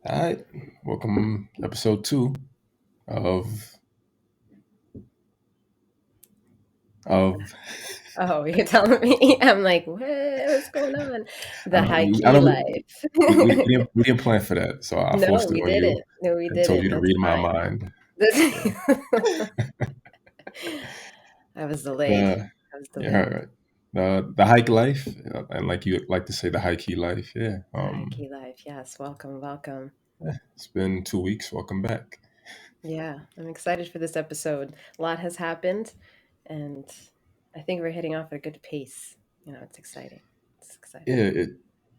All right, welcome episode 2 of of Oh, you're telling me? I'm like, what's going on? The high I key know life. we didn't plan for that, so I No, forced it we on you didn't. No, we and told didn't. you to That's read my fine. mind. Yeah, I was delayed. the I was yeah, delayed. right. The hike life, and like you like to say, the high key life. Yeah, The high key life. Yes, welcome, welcome. it's been 2 weeks. Welcome back. Yeah, I'm excited for this episode. A lot has happened, and I think we're hitting off at a good pace. It's exciting. It's exciting. Yeah,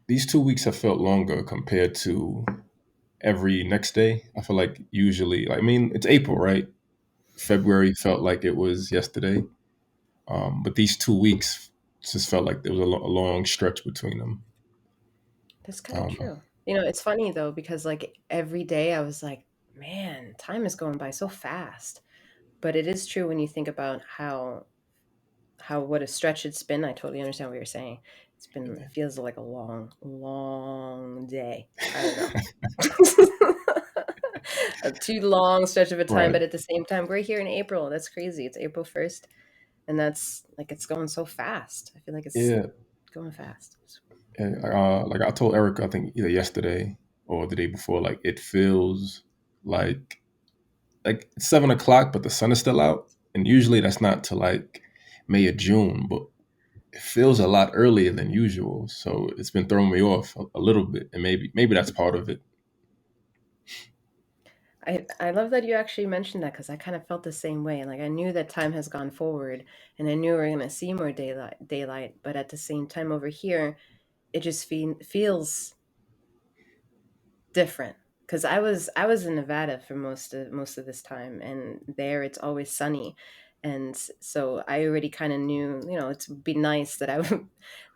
these 2 weeks have felt longer compared to every next day. I feel like usually, I mean, it's April, right? February felt like it was yesterday. But these 2 weeks just felt like there was a long stretch between them. That's I kind of don't know. true. It's funny though, because like every day I was like, man, time is going by so fast. But it is true when you think about how what a stretch it's been. I totally understand what you're saying. It feels like a long, long day. I don't know. A too long stretch of a time, Right. but at the same time, we're here in April. That's crazy. It's April 1st, and that's like it's going so fast. I feel like it's Yeah. going fast. Like I told Eric, I think either yesterday or the day before, like it feels like it's 7 o'clock, but the sun is still out. And usually that's not till like May or June, but it feels a lot earlier than usual. So it's been throwing me off a little bit, and maybe that's part of it. I love that you actually mentioned that because I kind of felt the same way. Like I knew that time has gone forward, and I knew we are gonna see more daylight. But at the same time, over here, it just feels different because I was in Nevada for most of this time, and there it's always sunny, and so I already kind of knew, it'd be nice that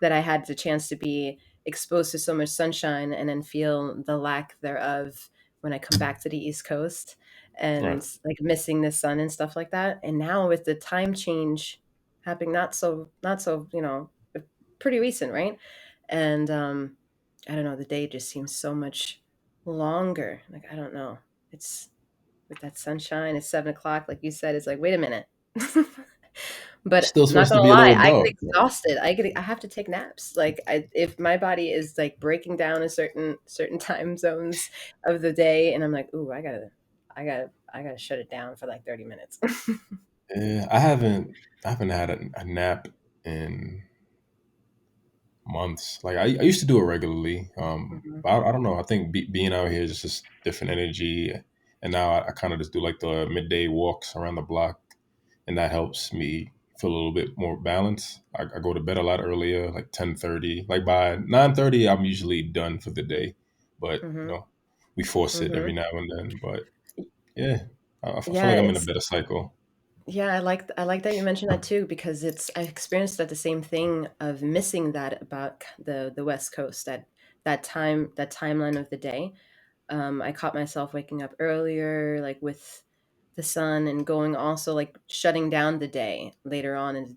that I had the chance to be exposed to so much sunshine and then feel the lack thereof when I come back to the East Coast Right. and like missing the sun and stuff like that. And now with the time change happening, not so pretty recent, right? And I don't know, the day just seems so much longer. Like, I don't know. It's with that sunshine, it's 7 o'clock, like you said, it's like, wait a minute. It's But still I'm not supposed to gonna be a lie, little I get dark. exhausted. I have to take naps. Like if my body is like breaking down in certain time zones of the day, and I'm like, ooh, I gotta shut it down for like 30 minutes. Yeah, I haven't had a nap in months. Like I used to do it regularly, Mhm. but I don't know. I think being out here is just different energy, and now I kind of just do like the midday walks around the block, and that helps me feel a little bit more balanced. I go to bed a lot earlier, like 10:30. Like by 9:30, I'm usually done for the day, but Mhm. we force it every Mhm. now and then. But yeah, I feel Yeah, like I'm in a it's better cycle. Yeah, I like that you mentioned that too because I experienced that the same thing of missing that about the West Coast, that timeline of the day. I caught myself waking up earlier, like with the sun, and going also like shutting down the day later on in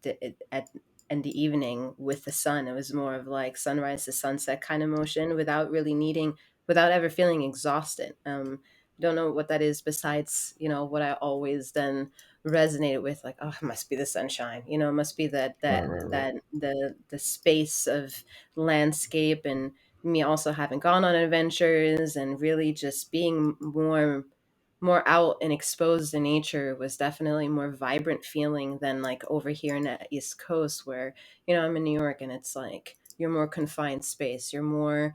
the evening with the sun. It was more of like sunrise to sunset kind of motion without ever feeling exhausted. Don't know what that is besides what I always then resonated with, like, oh, it must be the sunshine, it must be that Right, that right, right. that the space of landscape, and me also having gone on adventures and really just being more out and exposed to nature was definitely more vibrant feeling than like over here in the East Coast where I'm in New York, and it's like you're more confined space. You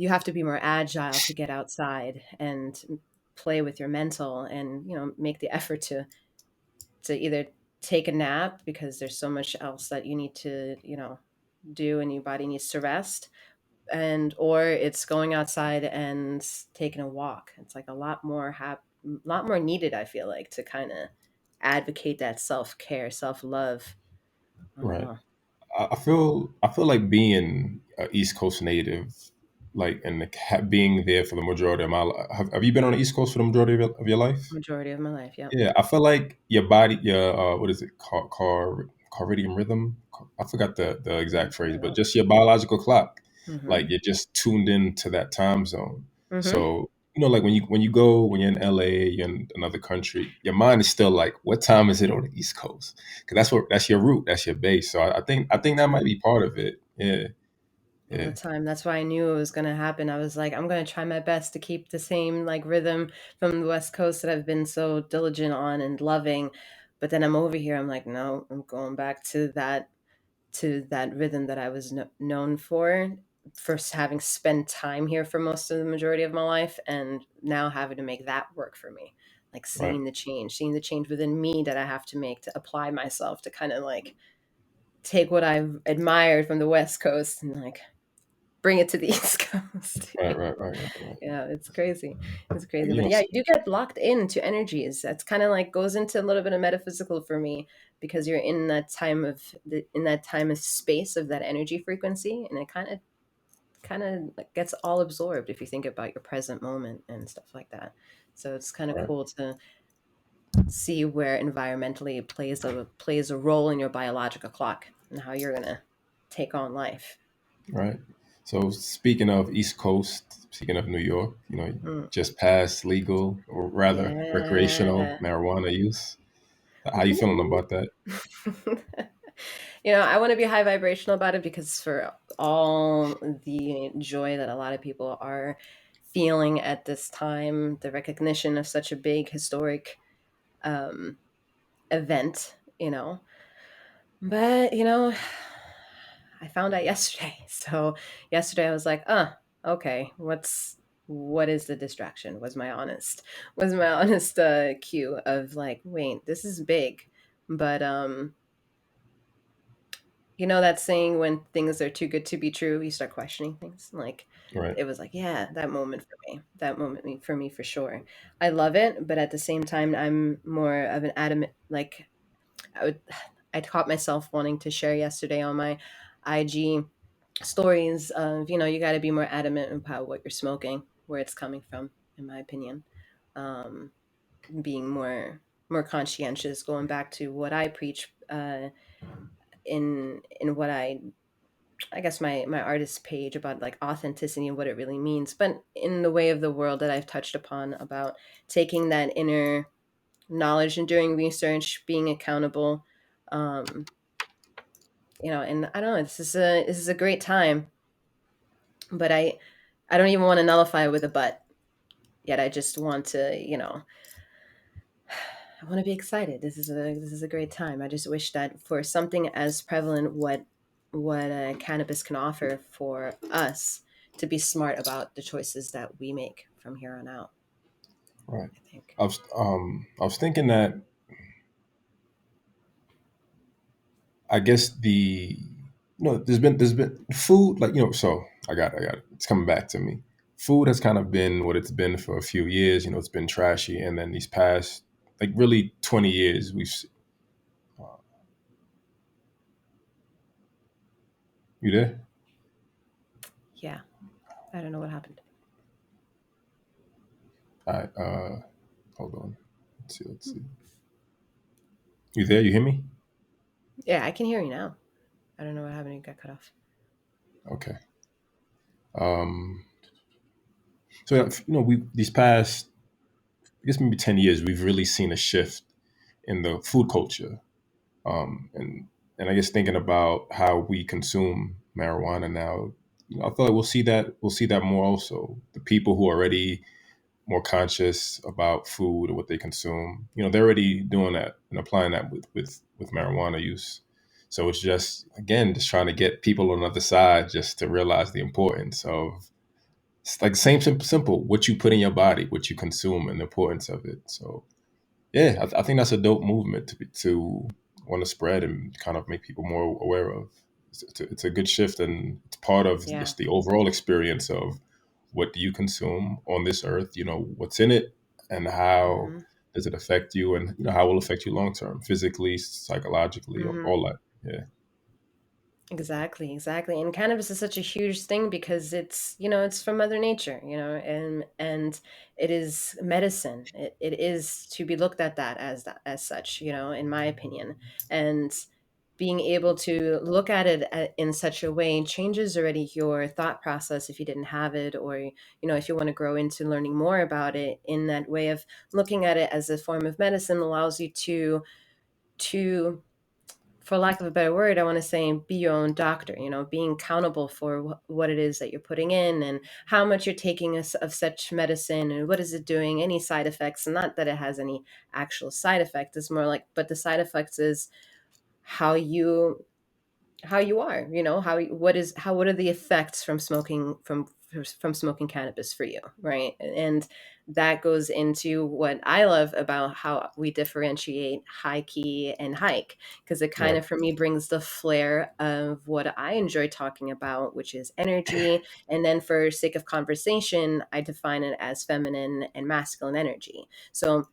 have to be more agile to get outside and play with your mental, and make the effort to either take a nap because there's so much else that you need to do, and your body needs to rest, and or it's going outside and taking a walk. It's like a lot more needed, I feel like, to kind of advocate that self-care, self-love. I don't Right. know. I feel like being an East Coast native, like and like, being there for the majority of my life. Have you been on the East Coast for the majority of your life? Majority of my life, yep. Yeah, I feel like your body, your what is it, cardiac rhythm? I forgot the exact phrase, but just your biological clock, like Hmm. you're just tuned in to that time zone. Mm-hmm. So like when you're in LA, you're in another country, your mind is still like, what time is it on the East Coast? Because that's your root, that's your base. So I All think the that might time. be part of it. Yeah, All the yeah, time. That's why I knew it was going to happen. I was like, I'm going to try my best to keep the same like rhythm from the West Coast that I've been so diligent on and loving. But then I'm over here. I'm like, no, I'm going back to that rhythm that I was known for, first having spent time here for most of the majority of my life, and now having to make that work for me. Like right, seeing the change within me that I have to make to apply myself to kind of like take what I've admired from the West Coast and like bring it to the East Coast. right. Yeah, it's crazy. It's crazy. You But know, yeah, you do get locked into energies. That's kind of like goes into a little bit of metaphysical for me because you're in that in that time of space of that energy frequency, and it kind of like gets all absorbed if you think about your present moment and stuff like that. So it's kind of right, cool to see where environmentally it plays a role in your biological clock and how you're gonna take on life. right. So speaking of East Coast, speaking of New York, Mm. just passed legal or rather recreational Yeah. marijuana use. How you feeling Woo. about that? I want to be high vibrational about it because for all the joy that a lot of people are feeling at this time, the recognition of such a big historic um, event, But, I found out yesterday. So yesterday I was like, okay, what is the distraction? Was my honest cue of like, wait, this is big. But you know that saying when things are too good to be true, you start questioning things. Like Right, it was like, yeah, that moment for me. That moment for me for sure. I love it, but at the same time I'm more of an adamant like I would I caught myself wanting to share yesterday on my IG stories of, you got to be more adamant about what you're smoking, where it's coming from, in my opinion. Um, being more conscientious, going back to what I preach in what I guess my artist page about like authenticity and what it really means, but in the way of the world that I've touched upon about taking that inner knowledge and doing research, being accountable. Um, and I don't know, this is a great time, but I don't even want to nullify it with a but yet. I just want to, I want to be excited. This is a great time. I just wish that for something as prevalent what cannabis can offer for us to be smart about the choices that we make from here on out. right. I think. I was thinking that I guess there's been food like so I got it. It's coming back to me. Food has kind of been what it's been for a few years. It's been trashy, and then these past like really 20 years uh, you there? Yeah, I don't know what happened. All right, hold on. Let's see. You there? You hear me? Yeah, I can hear you now. I don't know what happened. You got cut off. Okay. Um, so we these past I guess maybe 10 years we've really seen a shift in the food culture. And I guess thinking about how we consume marijuana now, I feel like we'll see that more also. The people who are already more conscious about food or what they consume, they're already doing that and applying that with marijuana use. So it's just trying to get people on the other side just to realize the importance of it's like same simple what you put in your body, what you consume, and the importance of it. So yeah, I think that's a dope movement to want to spread and kind of make people more aware of. It's a good shift, and it's part of Yeah. just the overall experience of what do you consume on this earth. What's in it, and how Mm-hmm. does it affect you, and how it will affect you long term, physically, psychologically, Mm-hmm. all that. Yeah, Exactly, exactly. And cannabis is such a huge thing because it's from Mother Nature, and it is medicine. It is to be looked at that as such, in my opinion. And being able to look at it in such a way changes already your thought process if you didn't have it, or if you want to grow into learning more about it. In that way of looking at it as a form of medicine allows you to for lack of a better word, I want to say be your own doctor, being accountable for what it is that you're putting in and how much you're taking of such medicine and what is it doing, any side effects. And not that it has any actual side effect. It's more like, but the side effects is how you are, what are the effects from smoking cannabis for you, right? And that goes into what I love about how we differentiate high key and hike, because it kind Right. of for me brings the flair of what I enjoy talking about, which is energy. And then for sake of conversation, I define it as feminine and masculine energy. So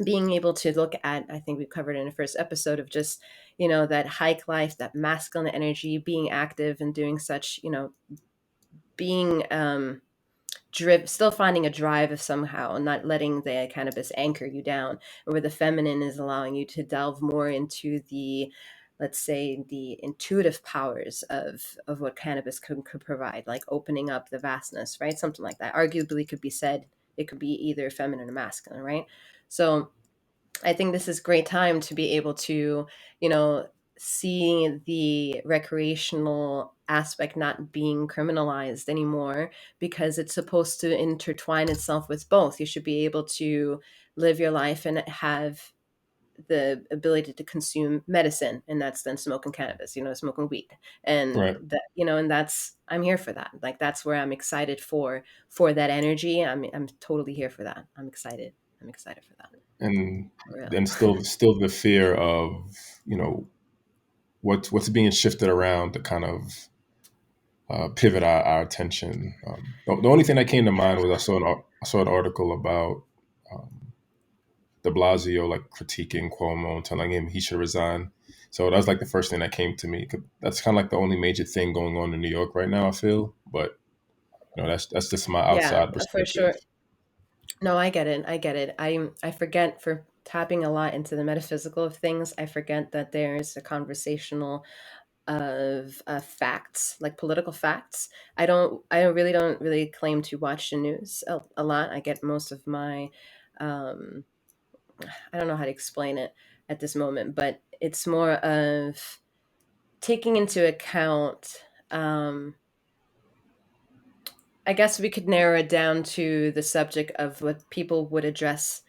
being able to look at, I think we covered in the first episode of just that hike life, that masculine energy, being active and doing such, being still finding a drive of somehow, not letting the cannabis anchor you down, where the feminine is allowing you to delve more into the, let's say, the intuitive powers of what cannabis could provide, like opening up the vastness, right? Something like that arguably could be said. It could be either feminine or masculine, right? So I think this is great time to be able to, you know, see the recreational aspect not being criminalized anymore, because it's supposed to intertwine itself with both. You should be able to live your life and have the ability to consume medicine, and that's then smoking cannabis, smoking weed. And Right. and that's, I'm here for that. Like, that's where I'm excited for that energy. I'm totally here for that. I'm excited for that. And For real. then still the fear of, you know, what's being shifted around to kind of pivot our attention. The only thing that came to mind was I saw an article about De Blasio like critiquing Cuomo and telling him he should resign. So that was like the first thing that came to me. That's kind of like the only major thing going on in New York right now, I feel. But that's just my Yeah, outside for perspective. sure. No, I get it. I get it. I forget, for tapping a lot into the metaphysical of things, I forget that there's a conversational of facts, like political facts. I don't really claim to watch the news a lot. I get most of my um I don't know how to explain it at this moment, but it's more of taking into account, I guess we could narrow it down to the subject of what people would address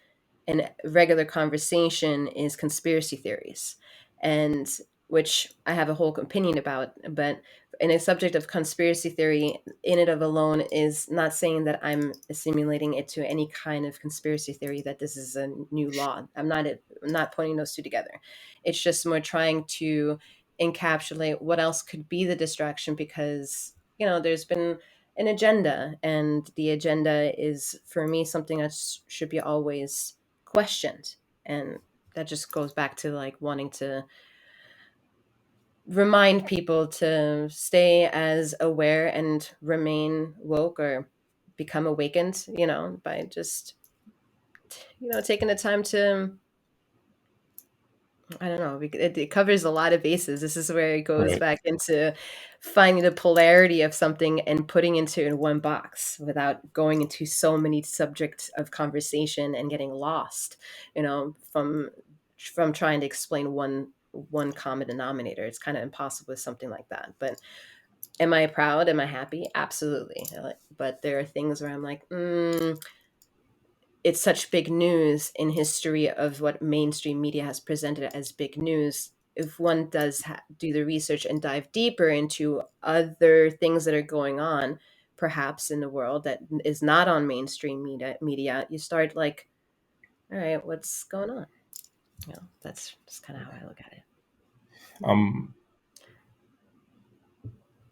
in regular conversation is conspiracy theories, and which I have a whole opinion about. But in a subject of conspiracy theory, in it of alone, is not saying that I'm assimilating it to any kind of conspiracy theory that this is a new law. I'm not putting those two together. It's just more trying to encapsulate what else could be the distraction, because there's been an agenda, and the agenda is, for me, something that should be always questioned. And that just goes back to like wanting to remind people to stay as aware and remain woke, or become awakened, by just taking the time to, I don't know. It covers a lot of bases. This is where it goes Right. back into finding the polarity of something and putting into in one box without going into so many subjects of conversation and getting lost, from trying to explain one common denominator. It's kind of impossible with something like that. But am I proud? Am I happy? Absolutely. But there are things where I'm like, it's such big news in history of what mainstream media has presented as big news. If one does do the research and dive deeper into other things that are going on, perhaps in the world that is not on mainstream media, you start like, all right, what's going on? That's just kind of how I look at it. I'm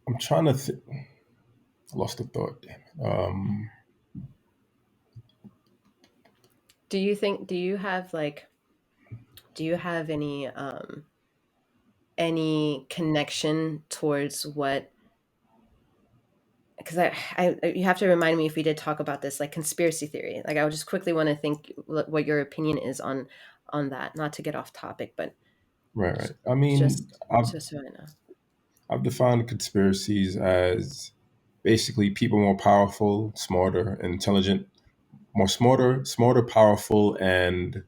I'm trying to I lost the thought. Damn it. Do you have like, do you have any connection towards what, because you have to remind me if we did talk about this, like conspiracy theory. Like, I would just quickly want to think what your opinion is on that. Not to get off topic, but Right, right. I Just mean, just so I know. I've defined conspiracies as basically people more powerful, smarter, intelligent, more smarter, powerful, and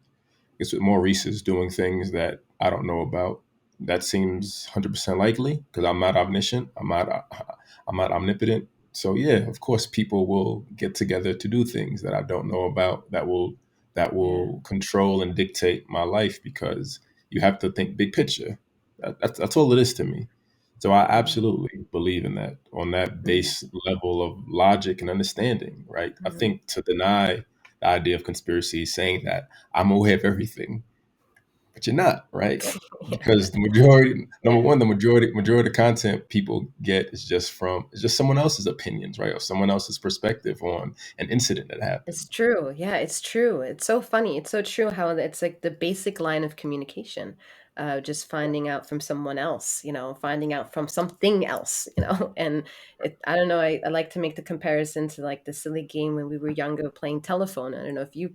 it's with more reasons doing things that I don't know about. That seems 100% likely because I'm not omniscient. I'm not omnipotent. So yeah, of course, people will get together to do things that I don't know about that Yeah. will control and dictate my life because you have to think big picture. That's all it is to me. So I Hmm. absolutely believe in that on that Hmm. base level of logic and understanding, right? I Hmm. think to deny the idea of conspiracy is saying that I'm aware of everything, but you're not, right? Yeah. Because the majority, number Yeah. one, the majority of content people get is just someone else's opinions, right, or someone else's perspective on an incident that It's happened. true. Yeah, it's true. It's so funny. It's so true how it's like the basic line of communication. Just finding out from someone else, finding out from something else, and I don't know, I like to make the comparison to like the silly game when we were younger playing telephone. I don't know if you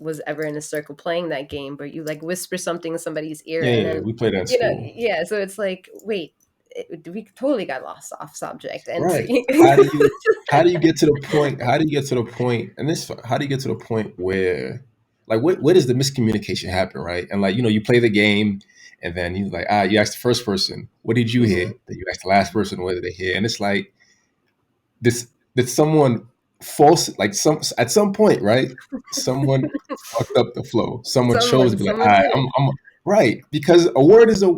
was ever in a circle playing that game, but you like whisper something in somebody's ear Yeah, and yeah, then, we play that in school, yeah, so it's like, wait, we totally got lost off subject. And right? How do you get to the point? How do you get to the point? And this, how do you get to the point where, like, where does the miscommunication happen, right? And like, you play the game, and then you like, you ask the first person, "What did you hear?" Mhm. Then you ask the last person, "What did they hear?" And it's like this that someone false like some at some point, right? Someone fucked up the flow. Someone chose to be like, all Someone right, did it. I'm right because a word is a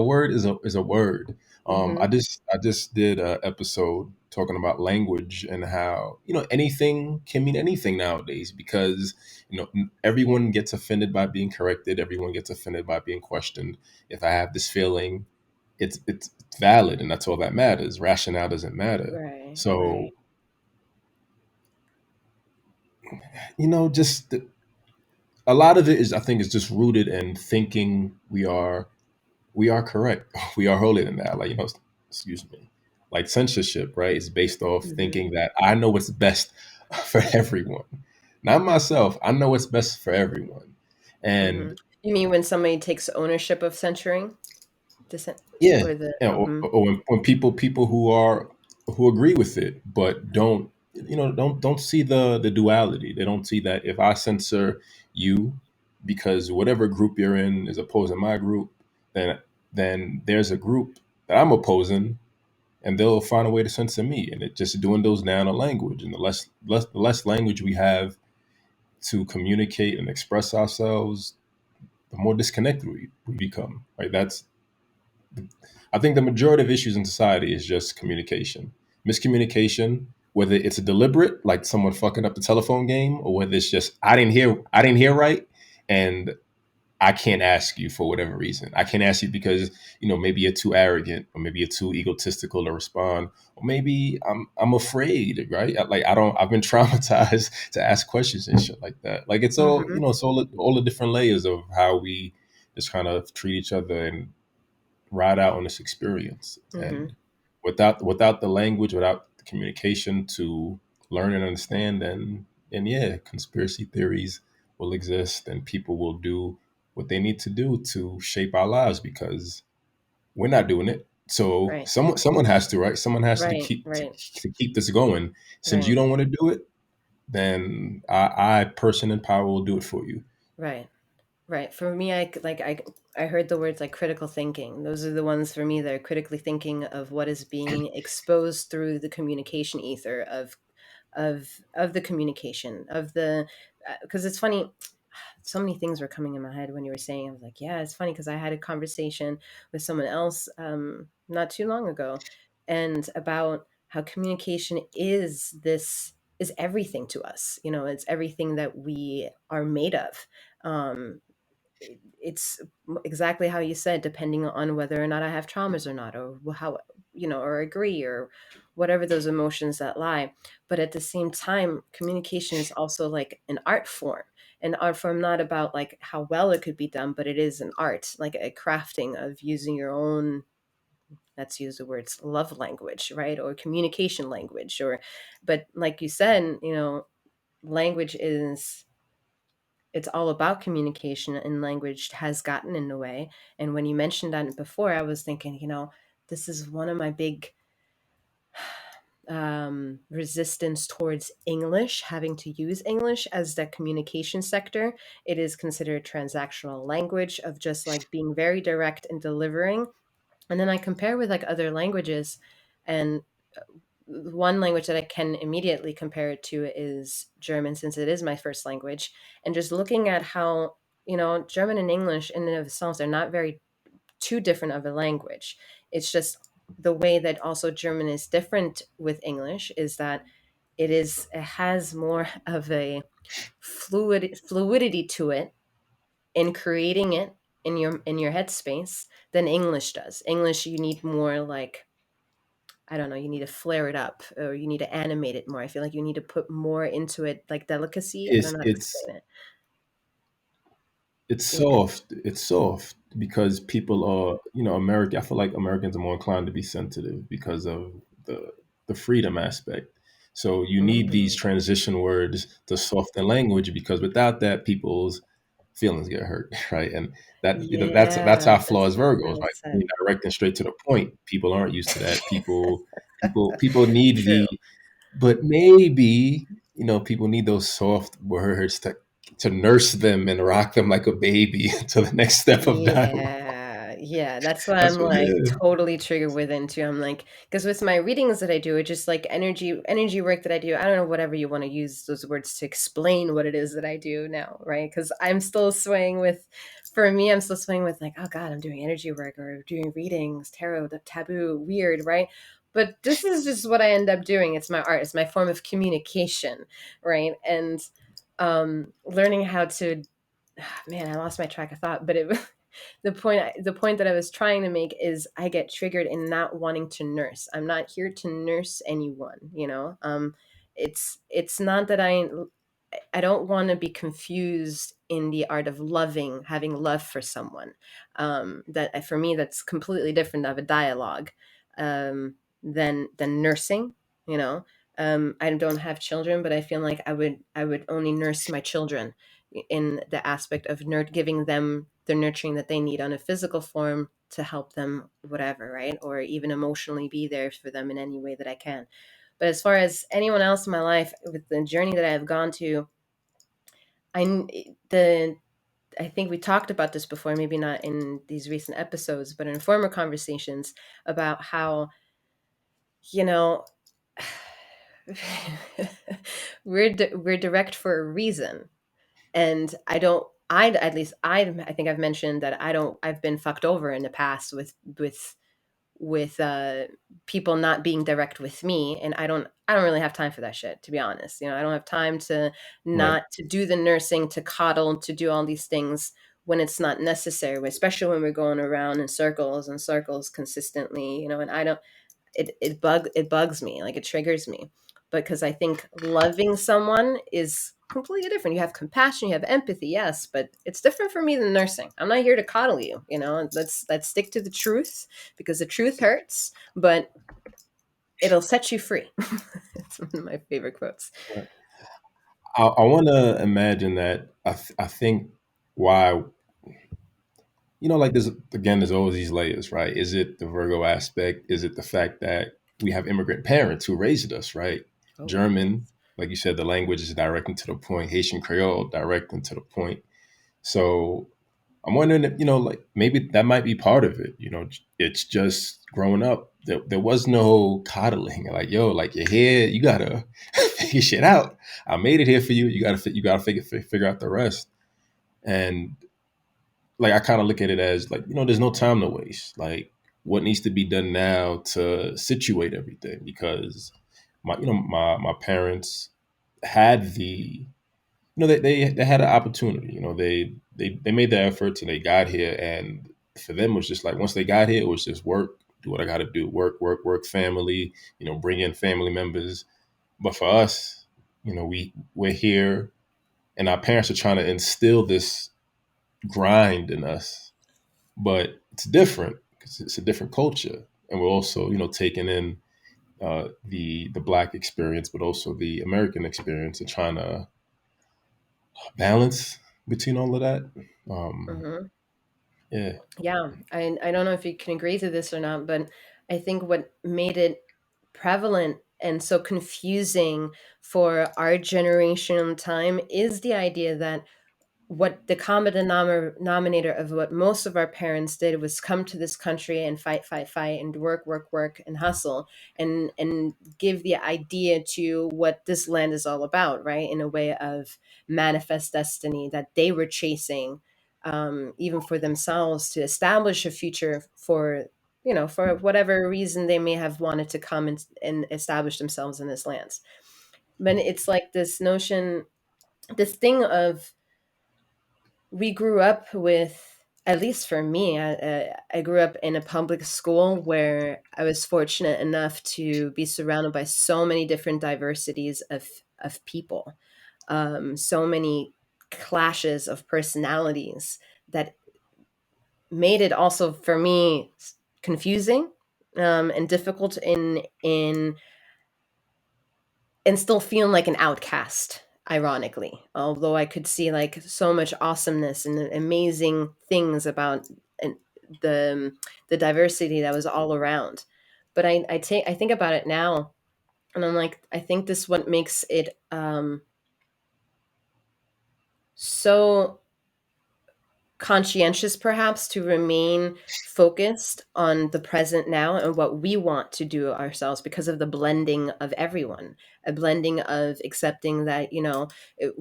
word is a word. I Mhm. just did a episode talking about language and how anything can mean anything nowadays because everyone gets offended by being corrected. Everyone gets offended by being questioned. If I have this feeling, it's valid, and that's all that matters. Rationale doesn't matter. Right, So right, just a lot of it is, I think, is just rooted in thinking we are correct, we are holier than that. Like excuse me, like censorship, right? Is based off mhm, thinking that I know what's best for everyone, not myself. I know what's best for everyone, and mhm. You mean when somebody takes ownership of censoring the yeah, or the mhm, or when people who agree with it but don't see the duality. They don't see that if I censor you because whatever group you're in is opposing my group, then there's a group that I'm opposing, and they'll find a way to censor me. And it just dwindles down to language, and the less language we have to communicate and express ourselves, the more disconnected we become. Right? I think the majority of issues in society is just communication, miscommunication. Whether it's a deliberate, like someone fucking up the telephone game, or whether it's just I didn't hear right, and I can't ask you for whatever reason. I can't ask you because maybe you're too arrogant, or maybe you're too egotistical to respond, or maybe I'm afraid, right? Like I don't. I've been traumatized to ask questions and shit like that. Like it's all mhm, it's all the different layers of how we just kind of treat each other and ride out on this experience. mhm. And without the language, without the communication to learn and understand, then yeah, conspiracy theories will exist, and people will do what they need to do to shape our lives because we're not doing it. So Right, someone has to, right? Someone has to right, keep right, to keep this going. Since you right, don't want to do it, then I person in power will do it for you. right, right. For me, I heard the words like critical thinking. Those are the ones for me that are critically thinking of what is being exposed through the communication ether of the communication of the because it's funny, so many things were coming in my head when you were saying. I was like, yeah, it's funny because I had a conversation with someone else not too long ago, and about how communication is everything to us. It's everything that we are made of. It's exactly how you said, depending on whether or not I have traumas or not, or how, or agree, or whatever those emotions that lie. But at the same time, communication is also like an art form, not about like how well it could be done, but it is an art, like a crafting of using your own, let's use the words love language, right? Or communication language, but like you said, language it's all about communication, and language has gotten in the way. And when you mentioned that before, I was thinking, this is one of my big resistance towards English, having to use English as the communication sector. It is considered transactional language of just like being very direct in delivering. And then I compare with like other languages, and one language that I can immediately compare it to is German, since it is my first language. And just looking at how, German and English in and of themselves are not very too different of a language. It's just the way that also German is different with English is that it has more of a fluidity to it in creating it in your headspace than English does. English, you need more like, I don't know, you need to flare it up, or you need to animate it more. I feel like you need to put more into it, like delicacy. I don't It's know how to it's explain it. it's Yeah. soft. It's soft because people are, American. I feel like Americans are more inclined to be sensitive because of the freedom aspect. So you need these Mm. transition words to soften language because without that, people's feelings get hurt, right? And that's Yeah, our flaw that's as Virgos, well right? said. Being direct and straight to the point. People aren't used to that. People need True. the but maybe, people need those soft words to nurse them and rock them like a baby to the next step of dialogue. Yeah, yeah, that's why That's I'm what it like is. totally triggered with into. I'm like, because with my readings that I do, it's just like energy work that I do. I don't know, whatever you want to use those words to explain what it is that I do now, right? Because I'm still swaying with, for me, I'm still swaying with like, oh God, I'm doing energy work or doing readings, tarot, the taboo, weird, right? But this is just what I end up doing. It's my art. It's my form of communication, right? And learning how to, man, I lost my track of thought, but it the point that I was trying to make is I get triggered in not wanting to nurse. I'm not here to nurse anyone. It's not that I don't want to be confused in the art of loving, having love for someone. That for me, that's completely different of a dialogue than nursing. You know, I don't have children, but I feel like I would only nurse my children in the aspect of giving them the nurturing that they need on a physical form to help them, whatever, right? Or even emotionally be there for them in any way that I can. But as far as anyone else in my life, with the journey that I have gone to, the I think we talked about this before, maybe not in these recent episodes, but in former conversations about how, you know, we're direct for a reason. And I don't I at least I think I've mentioned that I've been fucked over in the past with people not being direct with me, and I don't really have time for that shit, to be honest. I don't have time to Right. not to do the nursing, to coddle, to do all these things when it's not necessary, especially when we're going around in circles and circles consistently, and I don't it bugs me, like it triggers me, because I think loving someone is completely different. You have compassion, you have empathy, yes, but it's different for me than nursing. I'm not here to coddle you. Let's stick to the truth, because the truth hurts, but it'll set you free. It's one of my favorite quotes. Right. I want to imagine that. I think why, like this again. There's always these layers, right? Is it the Virgo aspect? Is it the fact that we have immigrant parents who raised us, right? Oh, German, like you said, the language is direct and to the point. Haitian Creole, direct and to the point. So I'm wondering if, like maybe that might be part of it. It's just growing up. There was no coddling. Like, yo, like you're here, you gotta figure shit out. I made it here for you. You gotta figure out the rest. And like I kind of look at it as like, there's no time to waste. Like what needs to be done now to situate everything because my parents had they had an opportunity. They made the efforts and they got here, and for them it was just like once they got here, it was just work, do what I got to do, work, work, work, family. Bring in family members. But for us, we're here, and our parents are trying to instill this grind in us, but it's different because it's a different culture, and we're also taking in the black experience, but also the American experience, and trying to balance. between all of that. Um, Hmm. yeah, Yeah, I don't know if you can agree to this or not, but I think what made it prevalent and so confusing for our generation time is the idea that what the common denominator of what most of our parents did was come to this country and fight, fight, fight, and work, work, work, and hustle, and give the idea to what this land is all about, right? In a way of manifest destiny that they were chasing, even for themselves, to establish a future for, for whatever reason they may have wanted to come and establish themselves in this land. But it's like this notion, this thing of, we grew up with, at least for me, I grew up in a public school where I was fortunate enough to be surrounded by so many different diversities of people, so many clashes of personalities that made it also for me confusing, and difficult and still feeling like an outcast, ironically, although I could see like so much awesomeness and amazing things about, and the the diversity that was all around. But I think about it now, and I'm like, I think this what makes it, so conscientious, perhaps, to remain focused on the present now and what we want to do ourselves, because of the blending of everyone, a blending of accepting that, it,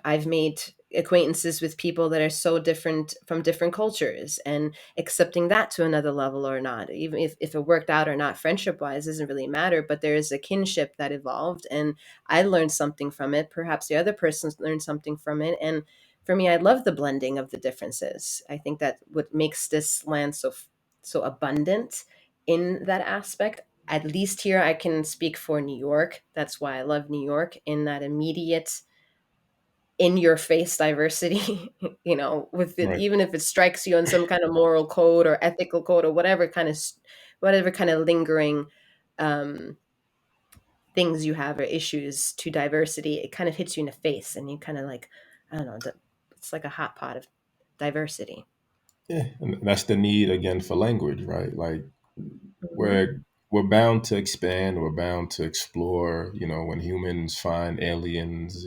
I've made acquaintances with people that are so different from different cultures, and accepting that to another level or not. Even if it worked out or not, friendship wise, doesn't really matter, but there is a kinship that evolved, and I learned something from it. Perhaps the other person learned something from it. And for me, I love the blending of the differences. I think that what makes this land so abundant in that aspect. At least here, I can speak for New York. That's why I love New York, in that immediate, in your face diversity, with it, right. even if it strikes you on some kind of moral code or ethical code or whatever kind of lingering, um, things you have or issues to diversity, it kind of hits you in the face, and you kind of like, I don't know, it's like a hot pot of diversity. Yeah, and that's the need again for language, right? Like Hmm. we're we're bound to expand, we're bound to explore. When humans find aliens,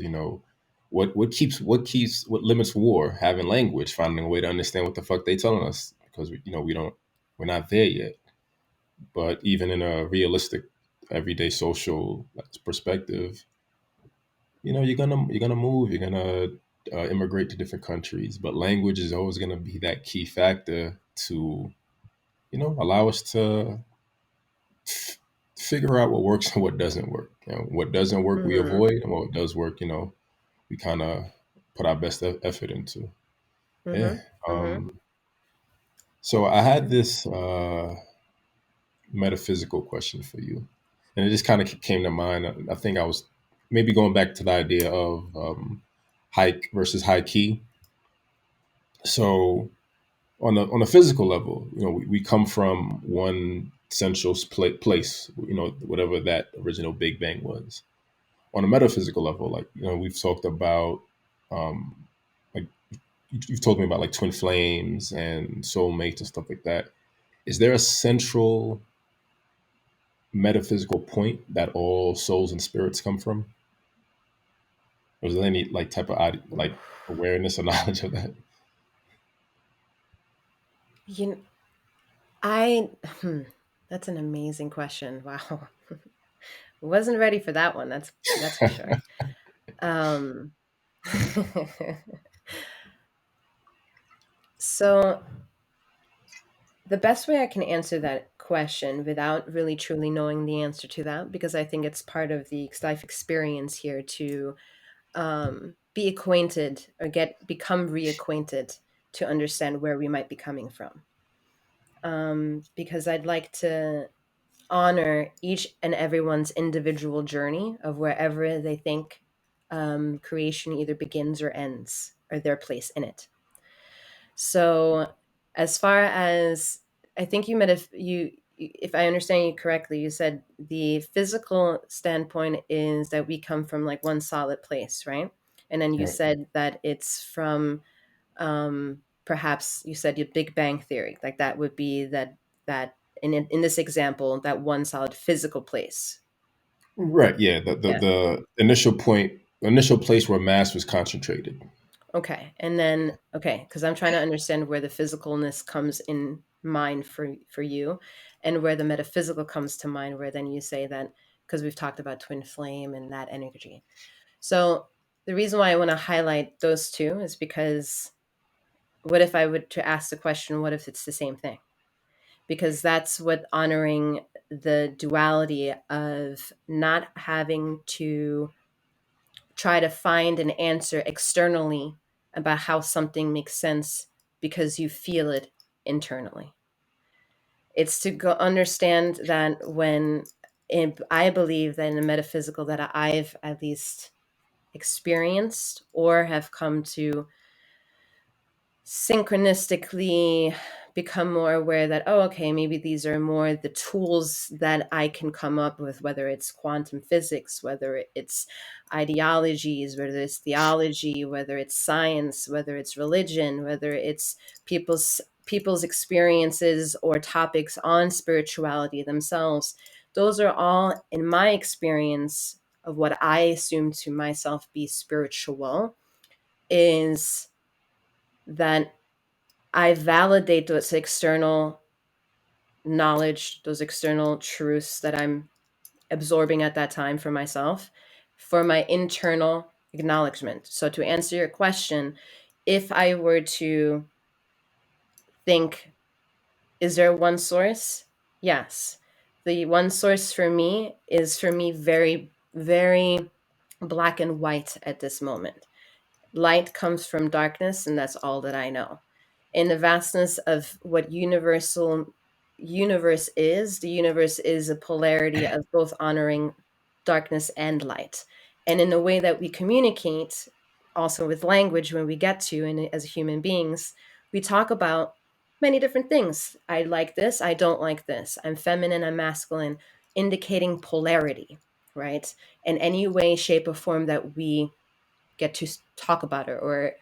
what limits war? Having language, finding a way to understand what the fuck they telling us, because we're not there yet. But even in a realistic, everyday social perspective, you're gonna move, you're gonna immigrate to different countries, but language is always gonna be that key factor to allow us to figure out what works and what doesn't work. What doesn't work, we Hmm. avoid, and what does work, we kind of put our best effort into. Yeah. Hmm. Hmm. Um, so I had this metaphysical question for you, and it just kind of came to mind. I think I was maybe going back to the idea of hike versus high key. So on a physical level, we come from one central place, whatever that original Big Bang was. On a metaphysical level, like we've talked about, um, like you've told me about like twin flames and soulmates and stuff like that. Is there a central metaphysical point that all souls and spirits come from? Or is there any like type of like awareness or knowledge of that? you know, I hmm, that's an amazing question. Wow. Wasn't ready for that one, that's for sure. um so the best way I can answer that question without really truly knowing the answer to that, because I think it's part of the life experience here to, be acquainted or become reacquainted, to understand where we might be coming from. Because I'd like to honor each and everyone's individual journey of wherever they think, creation either begins or ends, or their place in it. So, as far as, I think you meant, if I understand you correctly, you said the physical standpoint is that we come from like one solid place, right? And then you Right. said that it's from, perhaps you said your Big Bang Theory, like that would be that in this example, that one solid physical place. Right. Yeah. Yeah. The initial point, initial place where mass was concentrated. Okay. And then, okay, because I'm trying to understand where the physicalness comes in mind for you, and where the metaphysical comes to mind, where then you say that, because we've talked about twin flame and that energy. So the reason why I want to highlight those two is because what if I would to ask the question, what if it's the same thing? Because that's what honoring the duality of not having to try to find an answer externally about how something makes sense because you feel it internally. It's to go understand that I believe that in the metaphysical that I've at least experienced or have come to synchronistically become more aware that, oh, okay, maybe these are more the tools that I can come up with, whether it's quantum physics, whether it's ideologies, whether it's theology, whether it's science, whether it's religion, whether it's people's experiences or topics on spirituality themselves. Those are all, in my experience of what I assume to myself be spiritual, is that I validate those external knowledge, those external truths that I'm absorbing at that time for myself, for my internal acknowledgement. So, to answer your question, if I were to think, is there one source? Yes. The one source for me is for me very, very black and white at this moment. Light comes from darkness, and that's all that I know. In the vastness of what universe is, the universe is a polarity of both honoring darkness and light. And in the way that we communicate, also with language, when we get to, and as human beings, we talk about many different things. I like this, I don't like this. I'm feminine, I'm masculine, indicating polarity, right? In any way, shape, or form that we get to talk about it or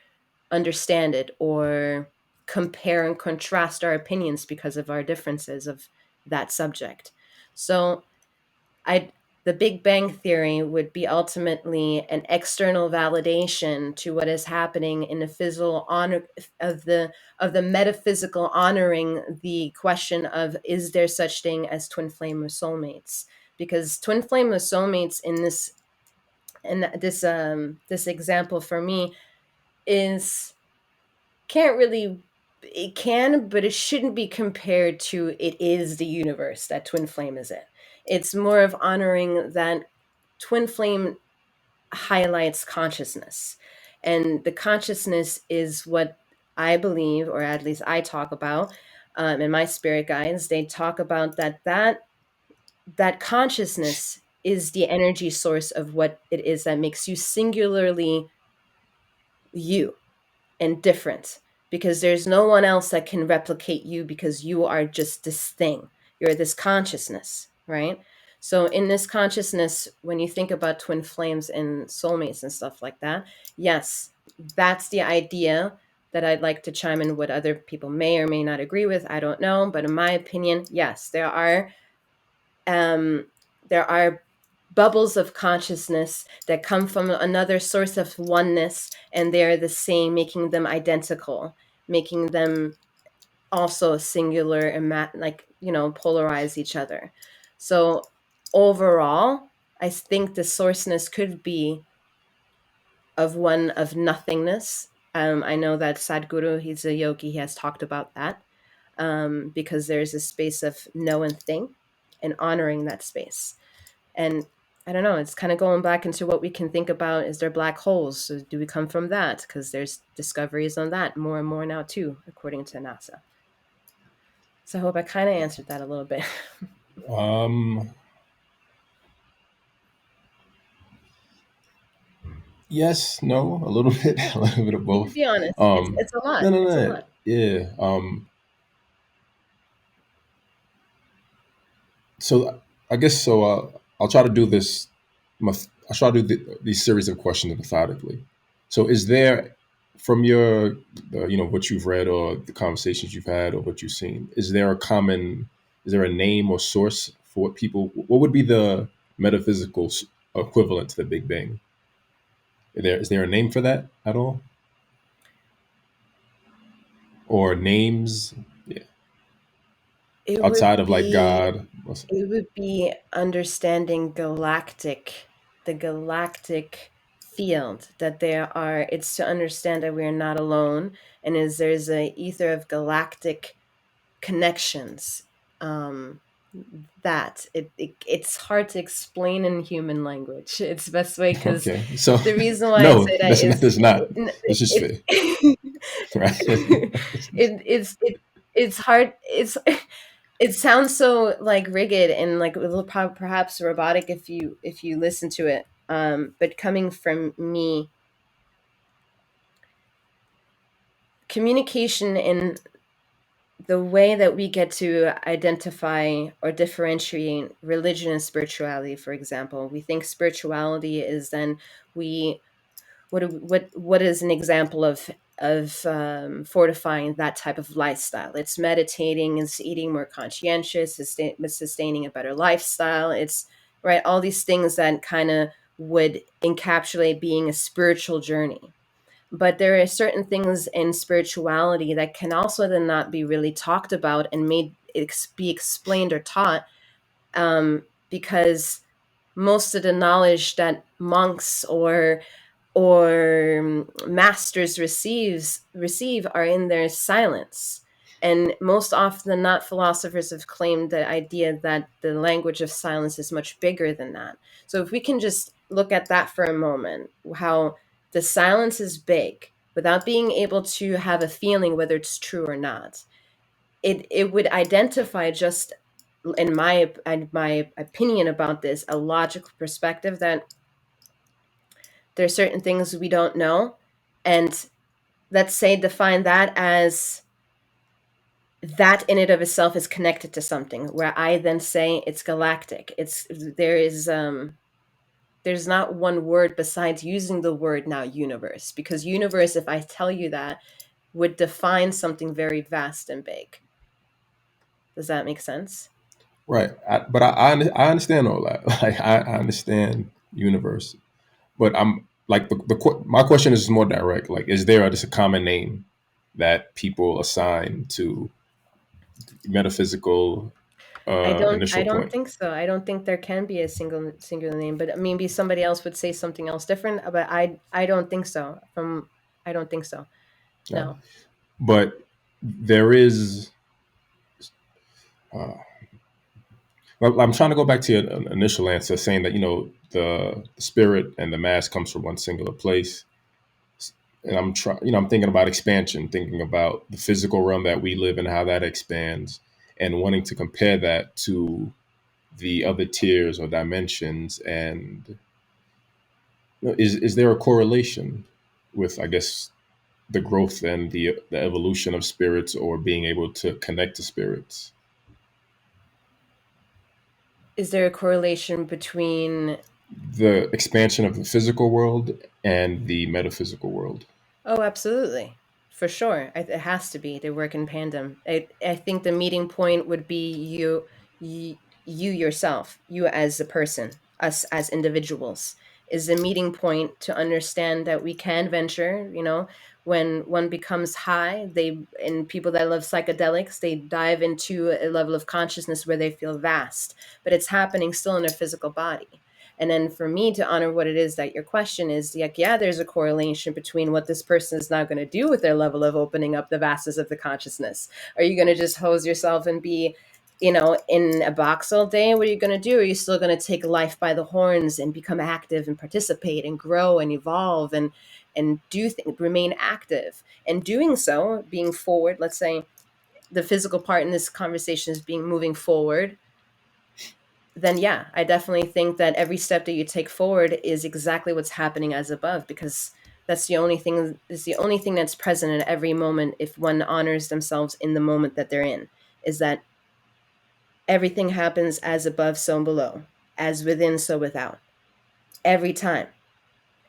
understand it or compare and contrast our opinions because of our differences of that subject. So I the Big Bang Theory would be ultimately an external validation to what is happening in the physical honor of the metaphysical, honoring the question of, is there such thing as twin flame or soulmates? Because twin flame or soulmates in this example for me is can't really it can, but it shouldn't be compared to it is the universe that twin flame is in. It's more of honoring that twin flame highlights consciousness, and the consciousness is what I believe, or at least I talk about, in my spirit guides. They talk about that consciousness is the energy source of what it is that makes you singularly you and different, because there's no one else that can replicate you, because you are just this thing. You're this consciousness, right? So in this consciousness, when you think about twin flames and soulmates and stuff like that, yes, that's the idea that I'd like to chime in. What other people may or may not agree with, I don't know, but in my opinion, yes, um, there are bubbles of consciousness that come from another source of oneness, and they're the same, making them identical, making them also singular and like, polarize each other. So overall, I think the sourceness could be of one of nothingness. I know that Sadhguru, he's a yogi, he has talked about that, because there's a space of know and thing, and honoring that space. And I don't know, it's kind of going back into what we can think about. Is there black holes? So do we come from that? Because there's discoveries on that more and more now, too, according to NASA. So I hope I kind of answered that a little bit. Um, yes, no, a little bit, a little bit of You can both. be honest. It's, Um, it's a lot. no, no, It's a no, lot. yeah. So I guess so. I'll try to do this. I'll try to do these series of questions methodically. So is there, from your, what you've read or the conversations you've had or what you've seen, is there a name or source for what would be the metaphysical equivalent to the Big Bang? Is there a name for that at all? Or names, yeah, It would outside of like be God? it would be understanding the galactic field, that there are it's to understand that we are not alone, and is there's a ether of galactic connections. Um, that it's hard to explain in human language. It's the best way, because Okay, so the reason why I no, say that that's is that's not. Let's just it, say, right? it's hard. It sounds so like rigid and like a little perhaps robotic if you listen to it. But coming from me, communication in the way that we get to identify or differentiate religion and spirituality, for example, we think spirituality is then we what is an example of fortifying that type of lifestyle? It's meditating, it's eating more conscientious, it's sustaining a better lifestyle. It's right, all these things that kind of would encapsulate being a spiritual journey. But there are certain things in spirituality that can also then not be really talked about and made be explained or taught, because most of the knowledge that monks or masters receive are in their silence. And most often than not, philosophers have claimed the idea that the language of silence is much bigger than that. So if we can just look at that for a moment, how the silence is big without being able to have a feeling whether it's true or not, it would identify, just in my opinion about this, a logical perspective that there's certain things we don't know, and let's say define that as that in and of itself is connected to something, where I then say it's galactic. It's there's not one word besides using the word now universe, because universe, if I tell you that, would define something very vast and big. Does that make sense? Right. But I understand all that. Like I understand universe, but I'm like my question is more direct. Like, is there just a common name that people assign to metaphysical I initial don't point? think so. I don't think there can be a singular name, but maybe somebody else would say something else different, but I don't think so. I don't think so. Yeah. No. But there is. Uh, well, I'm trying to go back to your initial answer, saying that the spirit and the mass comes from one singular place, and I'm thinking about expansion, thinking about the physical realm that we live in, how that expands, and wanting to compare that to the other tiers or dimensions. And is there a correlation with, I guess, the growth and the evolution of spirits, or being able to connect to spirits? Is there a correlation between? The expansion of the physical world and the metaphysical world. Oh, absolutely. For sure. It has to be. They work in tandem. I think the meeting point would be you yourself, you as a person, us as individuals, is the meeting point to understand that we can venture, when one becomes high, and people that love psychedelics, they dive into a level of consciousness where they feel vast, but it's happening still in their physical body. And then for me to honor what it is that your question is, like, yeah, there's a correlation between what this person is now going to do with their level of opening up the vastness of the consciousness. Are you going to just hose yourself and be, in a box all day? What are you going to do? Are you still going to take life by the horns and become active and participate and grow and evolve and do things, remain active? And doing so, being forward, let's say the physical part in this conversation is being moving forward, then yeah, I definitely think that every step that you take forward is exactly what's happening as above, because that's the only thing is the only thing that's present at every moment if one honors themselves in the moment that they're in, is that everything happens as above so below, as within so without, every time.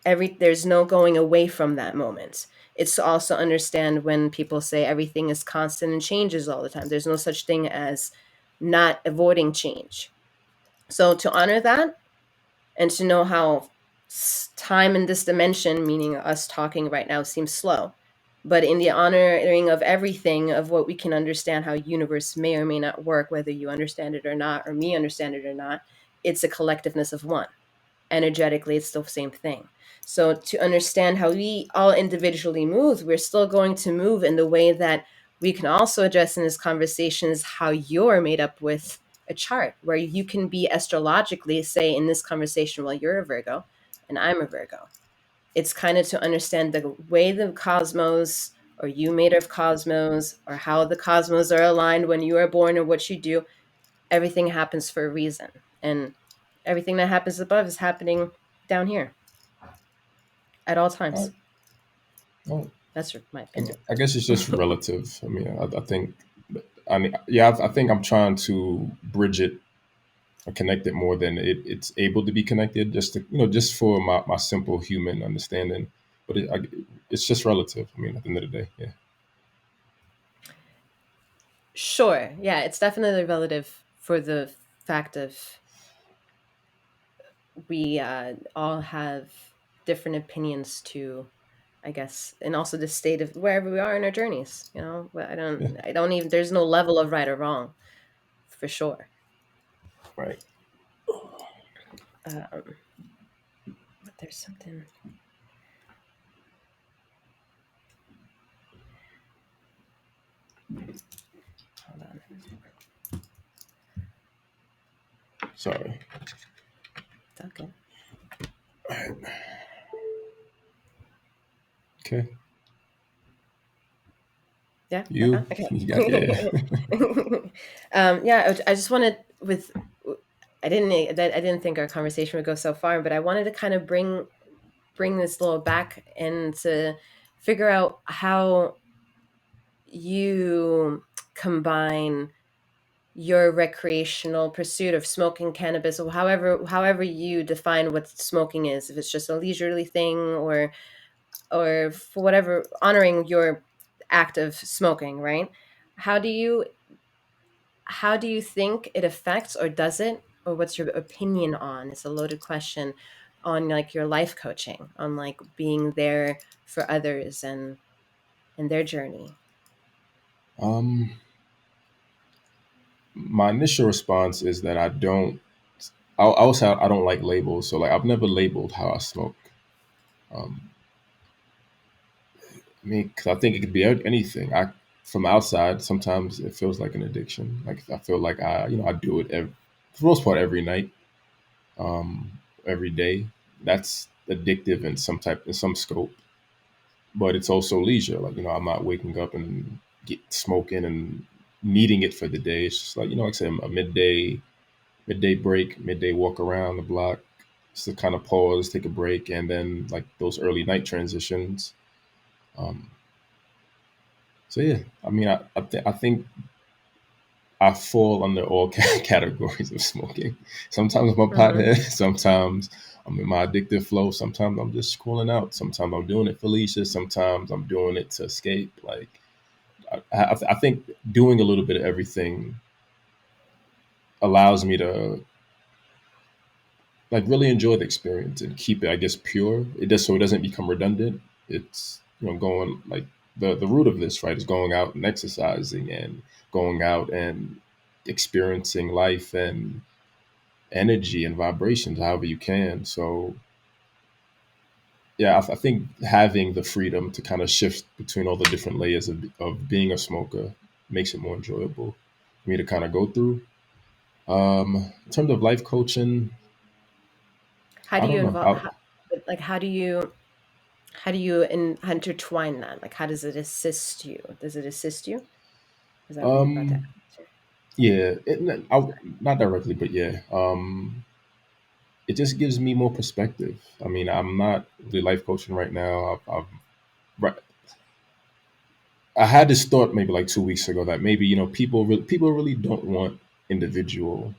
there's no going away from that moment. It's to also understand when people say everything is constant and changes all the time. There's no such thing as not avoiding change. So to honor that, and to know how time in this dimension, meaning us talking right now, seems slow. But in the honoring of everything, of what we can understand, how universe may or may not work, whether you understand it or not, or me understand it or not, it's a collectiveness of one. Energetically, it's still the same thing. So to understand how we all individually move, we're still going to move in the way that we can also address in this conversation is how you're made up with a chart where you can be astrologically, say in this conversation, well, you're a Virgo and I'm a Virgo. It's kind of to understand the way the cosmos, or you made of cosmos, or how the cosmos are aligned when you are born, or what you do. Everything happens for a reason. And everything that happens above is happening down here at all All right. times. Well, That's my I, opinion. I guess it's just relative. I mean, I think, I mean, yeah, I think I'm trying to bridge it or connect it more than it's able to be connected, just to, just for my simple human understanding. But it's just relative. I mean, at the end of the day, yeah. Sure. Yeah, it's definitely relative for the fact of we all have different opinions to, I guess, and also the state of wherever we are in our journeys. But Yeah, I don't even. There's no level of right or wrong, for sure. right. Um, but there's something. Hold on. Sorry. It's okay. All right. Okay. Yeah. You, Okay. you got, yeah. Yeah. I just wanted with. I didn't think our conversation would go so far, but I wanted to kind of bring this little back and to figure out how you combine your recreational pursuit of smoking cannabis, or however you define what smoking is, if it's just a leisurely thing, or for whatever, honoring your act of smoking, right? how do you how do you think it affects, or does it, or what's your opinion on, it's a loaded question, on like your life coaching, on like being there for others and their journey? um, my initial response is that I don't. I will say I don't like labels. So like I've never labeled how I smoke. Um, I mean, because I think it could be anything. From outside, sometimes it feels like an addiction. Like I feel like I do it for the most part every night, um, every day. That's addictive in some scope, but it's also leisure. Like I'm not waking up and get smoking and needing it for the day. It's just like like I said, a midday break, midday walk around the block, just to kind of pause, take a break, and then like those early night transitions. Um, so yeah, I mean, I think I fall under all categories of smoking. Sometimes I'm a Mm-hmm. pothead. Sometimes I'm in my addictive flow. Sometimes I'm just cooling out. Sometimes I'm doing it for leisure. Sometimes I'm doing it to escape. Like I think doing a little bit of everything allows me to like really enjoy the experience and keep it, I guess, pure. It does so it doesn't become redundant. It's going like the root of this, right, is going out and exercising and going out and experiencing life and energy and vibrations however you can. So yeah, I think having the freedom to kind of shift between all the different layers of being a smoker makes it more enjoyable for me to kind of go through. In terms of life coaching, How I do you don't know. involve, like how do you intertwine that, like how does it assist you, is that what you're about to Um, answer? Yeah, not directly, but yeah. It just gives me more perspective. I mean, I'm not really life coaching right now. Right- I had this thought maybe like 2 weeks ago that maybe people really don't want individual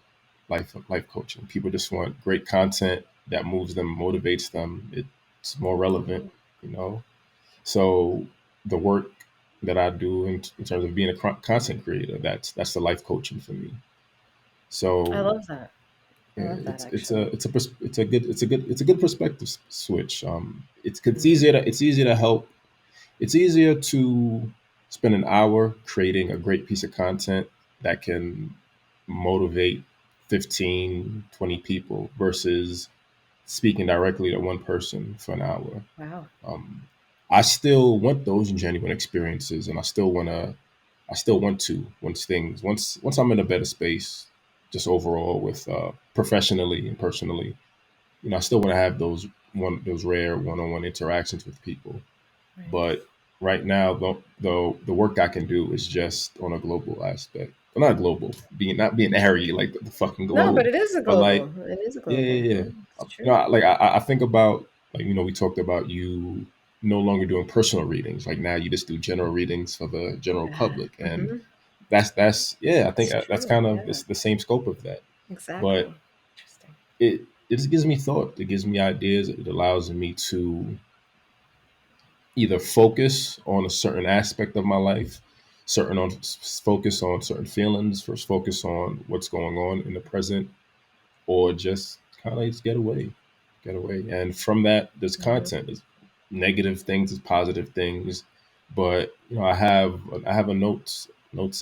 life coaching. People just want great content that moves them, motivates them. It's more relevant, you know. So the work that I do in terms of being a content creator, that's the life coaching for me. I So love that. I love that it's actually. it's a good perspective switch. It's Hmm. easier to help. It's easier to spend an hour creating a great piece of content that can motivate 15, 20 people versus speaking directly to one person for an hour. Wow. Um, I still want those genuine experiences, and I still want to once I'm in a better space, just overall with professionally and personally. You know, I still want to have those rare one-on-one interactions with people. Right. But right now, the work I can do is just on a global aspect. Well, not global, being not being airy like the fucking No, but globe, it is a but like global. It is a yeah, global. yeah, yeah. It's You know, true. like I think about like we talked about you no longer doing personal readings. Like now you just do general readings for the general Yeah. public, and Hmm. that's yeah. I think It's that's true. kind of Yeah. the same scope of that. But Exactly. Interesting. it just gives me thought. It gives me ideas. It allows me to either focus on a certain aspect of my life, focus on certain feelings, first focus on what's going on in the present, or just kind of just get away. And from that, there's Hmm. content, there's negative things, there's positive things. But I have a notes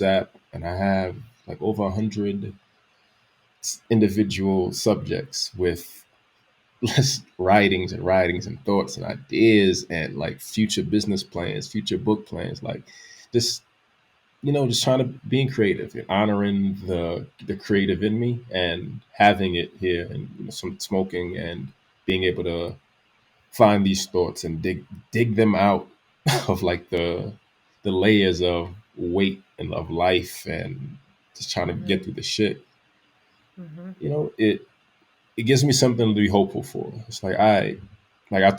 app, and I have like over 100 individual subjects with writings and thoughts and ideas and like future business plans, future book plans, like just just trying to being creative and honoring the creative in me and having it here and some smoking and being able to find these thoughts and dig them out of like the layers of weight and of life and just trying to Hmm. get through the shit. Hmm. It gives me something to be hopeful for. It's like I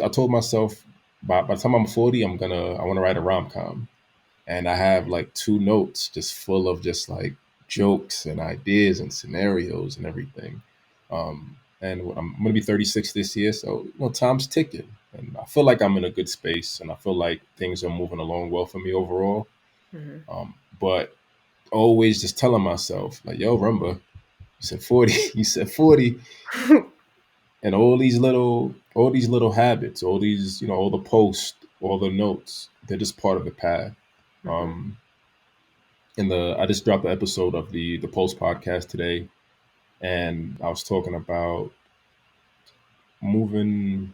told myself by the time I'm 40, I want to write a rom com, and I have like two notes just full of just like jokes and ideas and scenarios and everything. And I'm gonna be 36 this year, so time's ticking, and I feel like I'm in a good space, and I feel like things are moving along well for me overall. Hmm. But always just telling myself like, "Yo, remember, you said 40, you said 40," and all these little habits, all these all the posts, all the notes, they're just part of the path. Hmm. Um, in the I just dropped the episode of the Post podcast today, and I was talking about moving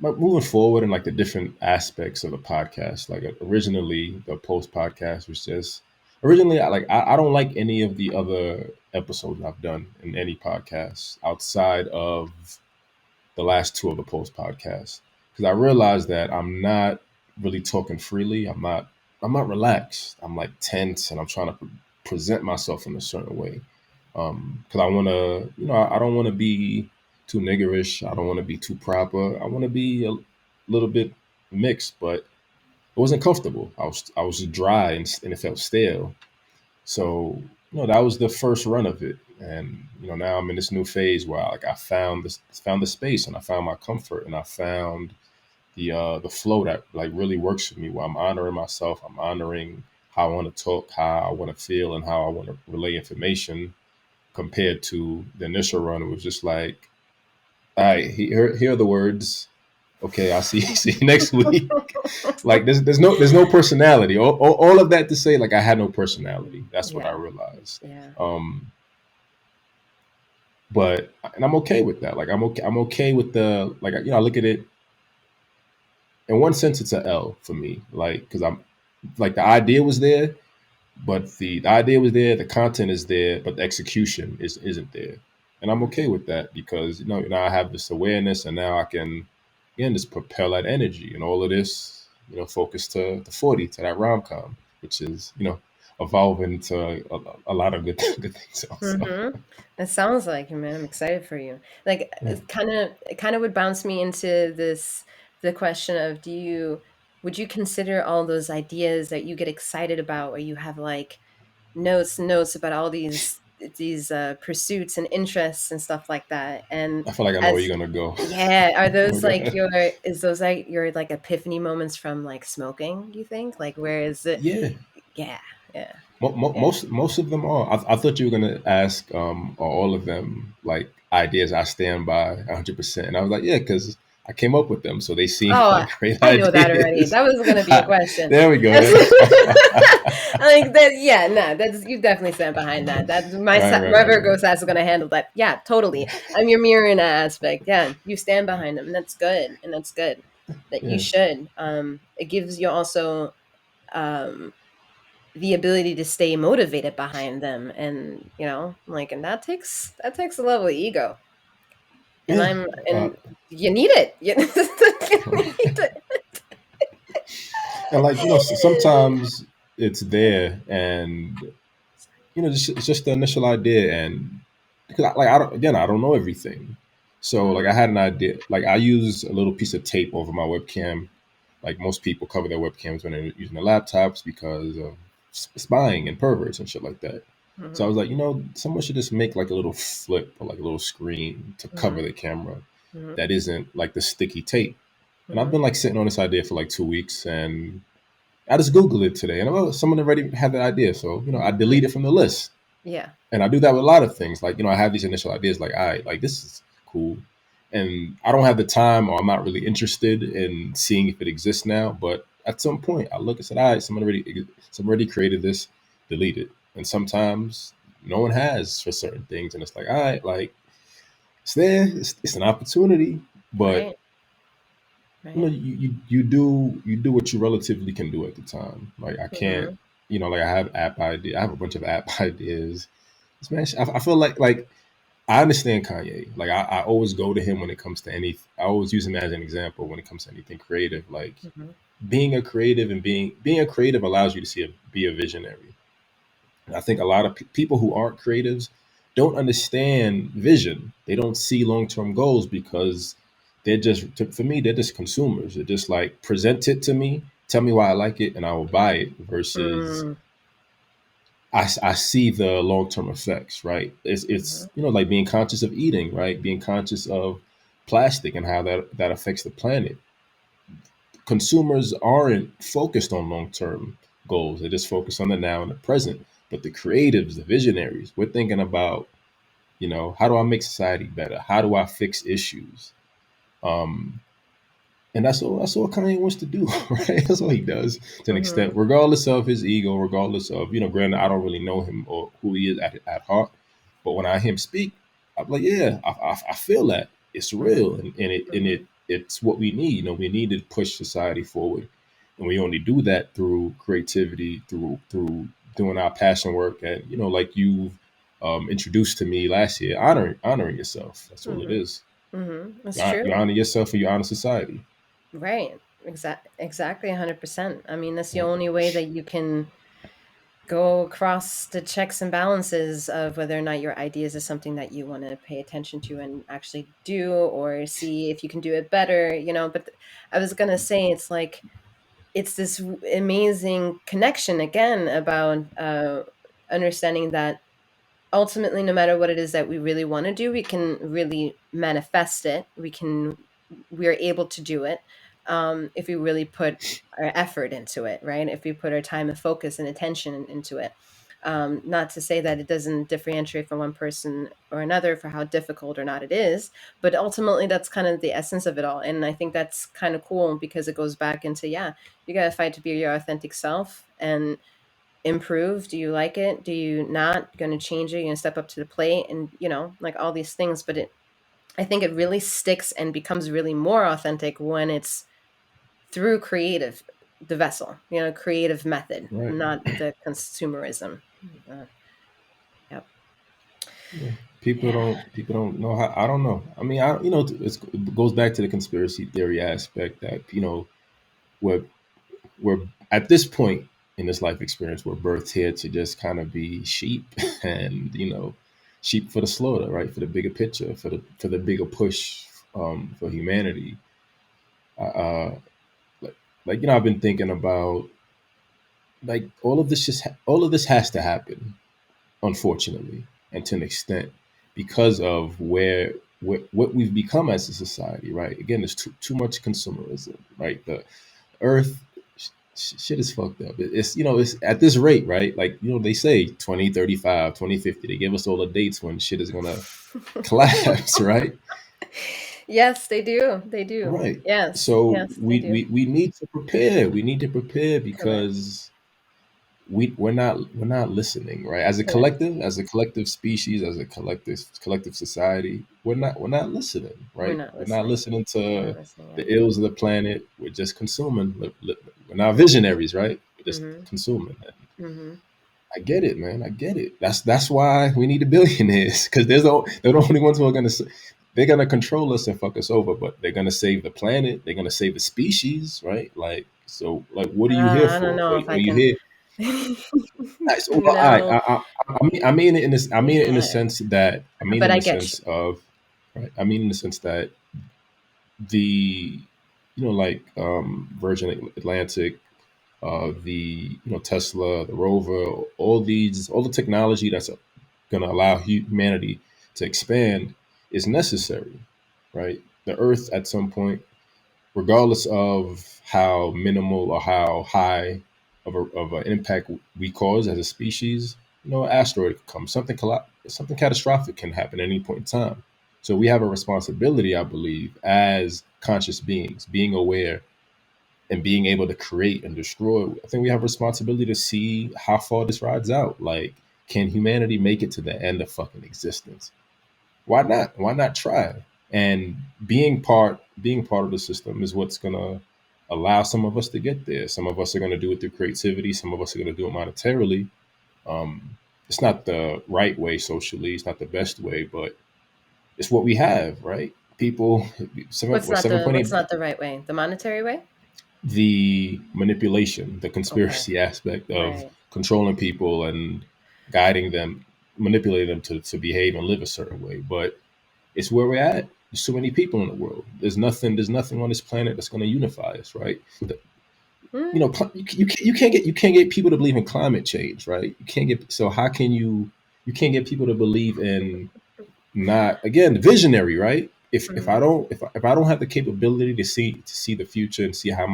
moving forward in like the different aspects of the podcast. Like originally, the Post podcast was just originally I don't like any of the other episodes I've done in any podcast outside of the last two of the Post podcasts because I realized that I'm not really talking freely. I'm not relaxed. I'm like tense and I'm trying to present myself in a certain way. Because I want to, I don't want to be too niggerish. I don't want to be too proper. I want to be a little bit mixed, but it wasn't comfortable. I was dry and it felt stale. So, that was the first run of it. And, now I'm in this new phase where I found the space and I found my comfort and I found the flow that like really works for me where I'm honoring myself, I'm honoring how I want to talk, how I want to feel and how I want to relay information compared to the initial run. It was just like, all right, here are the words. Okay, I'll see see you next week. Like there's no personality. All of that to say like I had no personality. That's what I Yeah. realized. Yeah. Um, but and I'm okay with that. Like I'm okay with the like I look at it in one sense it's a L for me. Like because I'm like the idea was there, but the idea was there, the content is there, but the execution isn't there. And I'm okay Hmm. with that because now I have this awareness and now I can again just propel that energy and all of this, focus to the 40 to that rom com, which is, evolving to a lot of good good things also. Hmm. It sounds like it, man. I'm excited for you. Like, Yeah. it kind of would bounce me into the question of, would you consider all those ideas that you get excited about, where you have like notes about all these these pursuits and interests and stuff like that. And I feel like I know where as you're gonna go. yeah, are Oh, those go like ahead. your is those like your like epiphany moments from like smoking? You think like where is it? Yeah, Yeah, yeah, yeah. most of them are. I thought you were gonna ask, are all of them like ideas I stand by 100%? And I was like, yeah, because I came up with them, so they seem Oh, like great I know that already. ideas. That was going to be a question. There we go. Like that, yeah, no, that's you definitely stand behind that. That's my Virgo Right. side is going to handle that. Yeah, totally. I'm your mirror in that aspect. Yeah, you stand behind them, and that's good, and that's good that you Yeah, should. It gives you also um the ability to stay motivated behind them, and like, and that takes a level of ego, and yeah. I'm Uh, and you need it. You need it. and like sometimes it's there, and it's just the initial idea, and because I don't, again, I don't know everything, so like I Mhm. had an idea. Like I use a little piece of tape over my webcam. Like most people cover their webcams when they're using their laptops because of spying and perverts and shit like that. So I Mhm. was like, someone should just make like a little flip or like a little screen to cover Mhm. the camera Mhm. that isn't like the sticky tape. And I've Mhm. been like sitting on this idea for like 2 weeks, and I just Googled it today, and someone already had the idea. So I delete it from the list, Yeah. and I do that with a lot of things. Like I have these initial ideas, like, all right, like this is cool, and I don't have the time, or I'm not really interested in seeing if it exists now. But at some point, I look and said, all right, someone already created this, delete it. And sometimes no one has for certain things, and it's like, all right, like it's there, it's an opportunity, but Right. Right. you do what you relatively can do at the time. Like I can't, Mhm. like I have a bunch of app ideas. Man, I feel like I understand Kanye. Like I always go to him when it comes to I always use him as an example when it comes to anything creative. Like Mhm. being a creative, and being a creative allows you to be a visionary. And I think a lot of people who aren't creatives don't understand vision. They don't see long term goals because for me, they're just consumers. They're just like, present it to me, tell me why I like it, and I will buy it. Versus Mm. I see the long term effects, right? It's Mhm. like being conscious of eating, right? Being conscious of plastic and how that affects the planet. Consumers aren't focused on long term goals; they just focus on the now and the present. But the creatives, the visionaries, we're thinking about, how do I make society better? How do I fix issues? Um, And that's all Kanye wants to do, right? That's all he does to an extent, Mhm. regardless of his ego, regardless of, granted, I don't really know him or who he is at heart. But when I hear him speak, I'm like, yeah, I feel that. It's Mhm. real. Mhm. It's what we need. We need to push society forward. And we only do that through creativity, through doing our passion work. And, like you've introduced to me last year, honoring yourself. That's all it Mhm. is. Mhm. It's You true. honor yourself and you honor society. Right. Exactly 100%. I mean, that's the only way that you can go across the checks and balances of whether or not your ideas is something that you want to pay attention to and actually do, or see if you can do it better. But I was going to say, it's like it's this amazing connection again about understanding that ultimately, no matter what it is that we really want to do, we can really manifest it. We are able to do it if we really put our effort into it, right? If we put our time and focus and attention into it. Not to say that it doesn't differentiate from one person or another for how difficult or not it is, but ultimately that's kind of the essence of it all. And I think that's kind of cool because it goes back into, yeah, you got to fight to be your authentic self and improve. Do you like it? Do you not? Going to change it? You're going to step up to the plate, and like all these things. But I think it really sticks and becomes really more authentic when it's through the vessel, creative method, Right. not the consumerism. Uh, yep. Yeah. Yeah. People don't know how. I don't know. I mean, it goes back to the conspiracy theory aspect that we're we're at this point in this life experience, we're birthed here to just kind of be sheep, and sheep for the slaughter, right? For the bigger picture, for the bigger push, for humanity. Like, I've been thinking about, like, all of this has to happen, unfortunately. and to an extent because of what we've become as a society, right? Again, there's too much consumerism, right? The earth shit is fucked up. It's it's at this rate, right? Like they say 2035, 2050. They give us all the dates when shit is gonna collapse, right? Yes, they do. They do. Right. Yes, So yes, they do. we need to prepare. We need to prepare Correct. because we're not listening, right? Correct. As a collective species, as a collective society, we're not listening, We're right? not We're not listening. listening We're to not listening the yet. ills of the planet. We're just consuming. We're not visionaries, right? We're just Mm-hmm. consuming. Mm-hmm. I get it, man. I get it. That's why we need the billionaires because they're the only ones who are they're gonna control us and fuck us over, but they're gonna save the planet. They're gonna save the species, right? Like so, like what are you here I don't for? know if Are I you can. here? All right, so all right, No, I mean it in this. I mean it in the yeah, sense that I mean but in I the get you. sense of right. I mean in the sense that the like Virgin Atlantic, the Tesla, the rover, all the technology that's going to allow humanity to expand is necessary, right? The Earth at some point, regardless of how minimal or how high of an impact we cause as a species, an asteroid could come, something catastrophic can happen at any point in time. So we have a responsibility, I believe, as conscious beings, being aware and being able to create and destroy. I think we have a responsibility to see how far this rides out. Like, can humanity make it to the end of fucking existence? Why not? Why not try? And being part of the system is what's gonna allow some of us to get there. Some of us are gonna do it through creativity. Some of us are gonna do it monetarily. It's not the right way socially. It's not the best way, but it's what we have, right? People, seven point What's eight, not the right way? The monetary way? the manipulation, the Okay. conspiracy aspect of Right. controlling people and guiding them, manipulating them to behave and live a certain way. But it's where we're at. There's so many people in the world. There's nothing on this planet that's going to unify us, right? Mm, You can't get people to believe in climate change, right? You can't get so how can you can't get people to believe in not again visionary, right? If I mm, don't if I don't have the capability to see the future and see how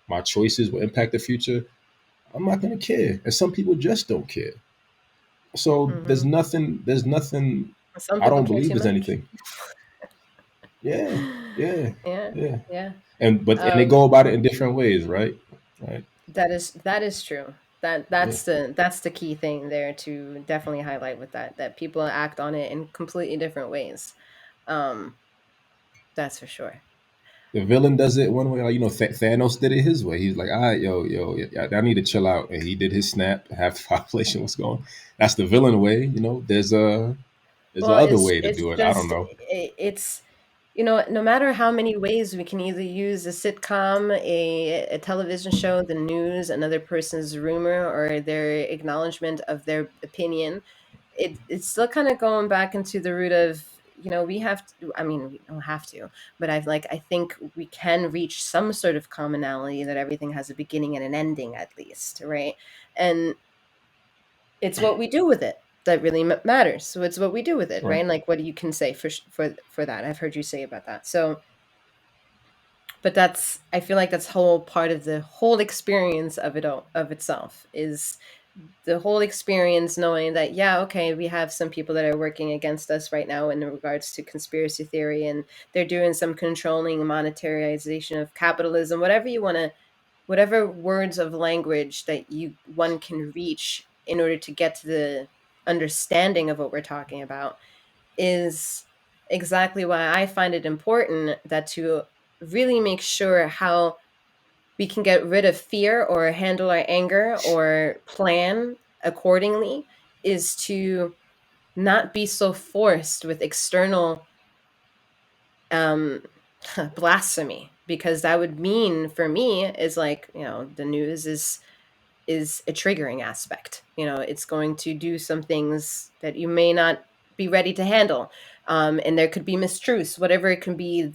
my choices will impact the future, I'm not gonna care. And some people just don't care. So there's mm-hmm. nothing. There's nothing. Some I people don't care believe too there's much. anything. Yeah, yeah, Yeah. yeah. Yeah. And they Um, go about it in different ways, right? Right. that is true. That Yeah. that's the key thing there to definitely highlight with that people act on it in completely different ways. Um, that's for sure. The villain does it one way, like Thanos did it his way. He's like, "All right, yo, I need to chill out," and he did his snap. Half the population was going. That's the villain way. There's a Well, other it's way to it's do it. I don't just know. it's no matter how many ways we can either use a sitcom, a television show, the news, another person's rumor, or their acknowledgement of their opinion, it's still kind of going back into the root of we have to. I mean, we don't have to, but I think we can reach some sort of commonality that everything has a beginning and an ending at least, right? And it's what we do with it that really matters. So it's what we do with it, right? Right. And like what you can say for that. I've heard you say about that. So, but that's I feel like that's whole part of the whole experience of it all of itself is the whole experience knowing that yeah, okay, we have some people that are working against us right now in regards to conspiracy theory, and they're doing some controlling monetarization of capitalism, whatever you want to, whatever words of language that you one can reach in order to get to the understanding of what we're talking about is exactly why I find it important that to really make sure how we can get rid of fear or handle our anger or plan accordingly is to not be so forced with external um blasphemy, because that would mean for me is like the news is a triggering aspect. It's going to do some things that you may not be ready to handle. And there could be mistruths, whatever it can be,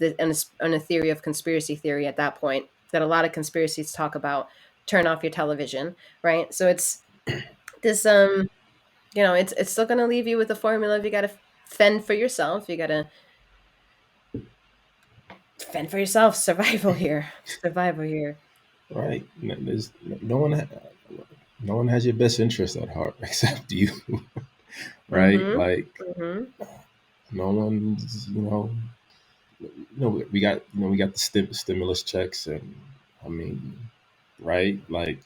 on a theory of conspiracy theory at that point, that a lot of conspiracies talk about. Turn off your television, right? So it's this. it's still going to leave you with a formula of you got to fend for yourself. You got to fend for yourself. Survival here. Survival here. right? There's no one. No one has your best interest at heart except you, right? Mhm. Like Mhm. no one's, we got the stimulus checks, and I mean, right? Like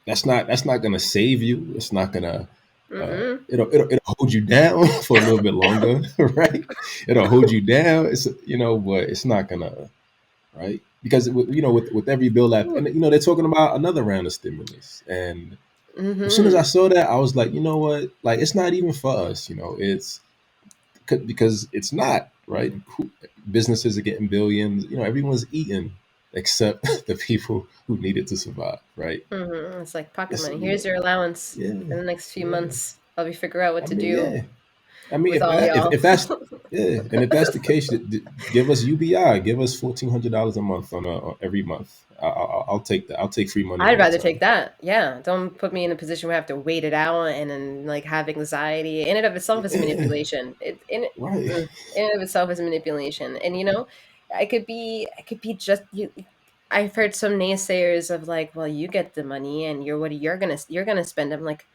that's not gonna save you. It's not gonna. Mm-mm. It'll hold you down for a little bit longer, right? It'll hold you down. It's but it's not gonna, right? Because with every bill that, and they're talking about another round of stimulus, and as soon as I Mhm. saw that, I was like, you know what? Like, it's not even for us. It's because it's not right. Businesses are getting billions. Everyone's eating except the people who need it to survive. Right? Mhm. It's like pocket It's money. Here's your allowance yeah, for the next few yeah. months while we figure out what I to mean, do yeah. I mean, with all y'all. if that's yeah, and if that's the case, give us UBI. Give us $1,400 a month on every month. I'll take that. I'll take free money I'd all the rather take time. that. Yeah. Don't put me in a position where I have to wait it out and then like have anxiety. In and of itself is Yeah, manipulation. right. In and of itself is manipulation. And I could be just you. I've heard some naysayers of like, well, you get the money and you're gonna spend. I'm like,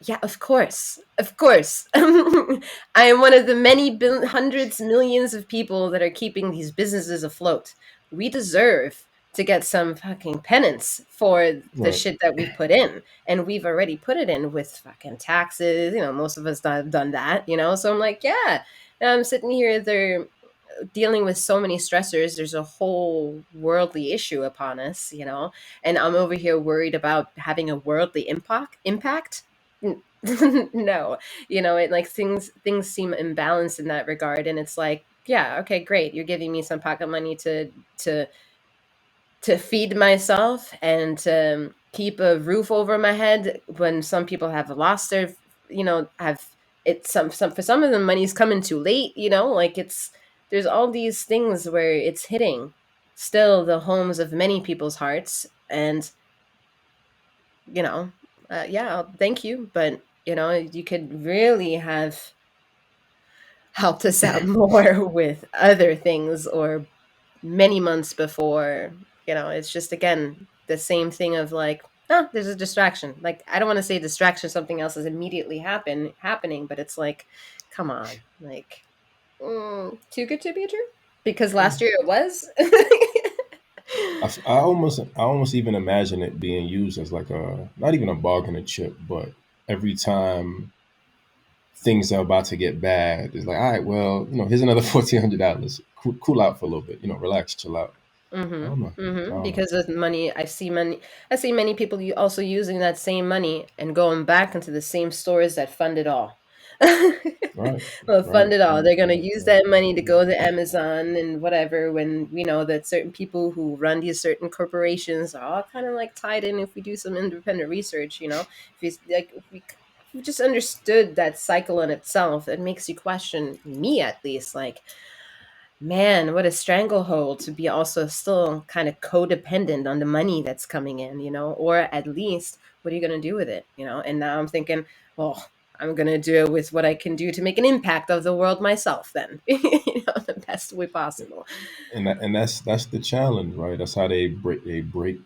yeah, of course. Of course. I am one of the many hundreds, millions of people that are keeping these businesses afloat. We deserve to get some fucking penance for the Right. shit that we've put in. And we've already put it in with fucking taxes. Most of us have done that. So I'm like, yeah. And I'm sitting here, they're dealing with so many stressors. There's a whole worldly issue upon us. And I'm over here worried about having a worldly impact. No, it like things seem imbalanced in that regard, and it's like, yeah, okay, great, you're giving me some pocket money to to feed myself and to keep a roof over my head when some people have lost their, have it, some for some of them money's coming too late. Like there's all these things where it's hitting still the homes of many people's hearts. And you know yeah, thank you, but you could really have helped us out more with other things, or many months before. It's just, again, the same thing of like, oh, there's a distraction. Like, I don't want to say distraction, something else is immediately happening, but it's like, come on, like, too good to be true, because last year it was. I almost even imagine it being used as like a not even a bargaining chip, but every time things are about to get bad, it's like, all right, well, here's another $1,400. Cool out for a little bit, relax, chill out. I don't know. I don't know. Because of money, I see many people also using that same money and going back into the same stores that fund it all. Right, Well, fund right, it all. right, They're gonna right, use right, that right. money to go to Amazon and whatever. When we know that certain people who run these certain corporations are all kind of like tied in. If we do some independent research, if we just understood that cycle in itself, it makes you question, me at least, like, man, what a stranglehold to be also still kind of codependent on the money that's coming in, or at least what are you going to do with it? And now I'm thinking, well, I'm going to do it with what I can do to make an impact of the world myself, then, the best way possible. And that's the challenge, right? That's how they break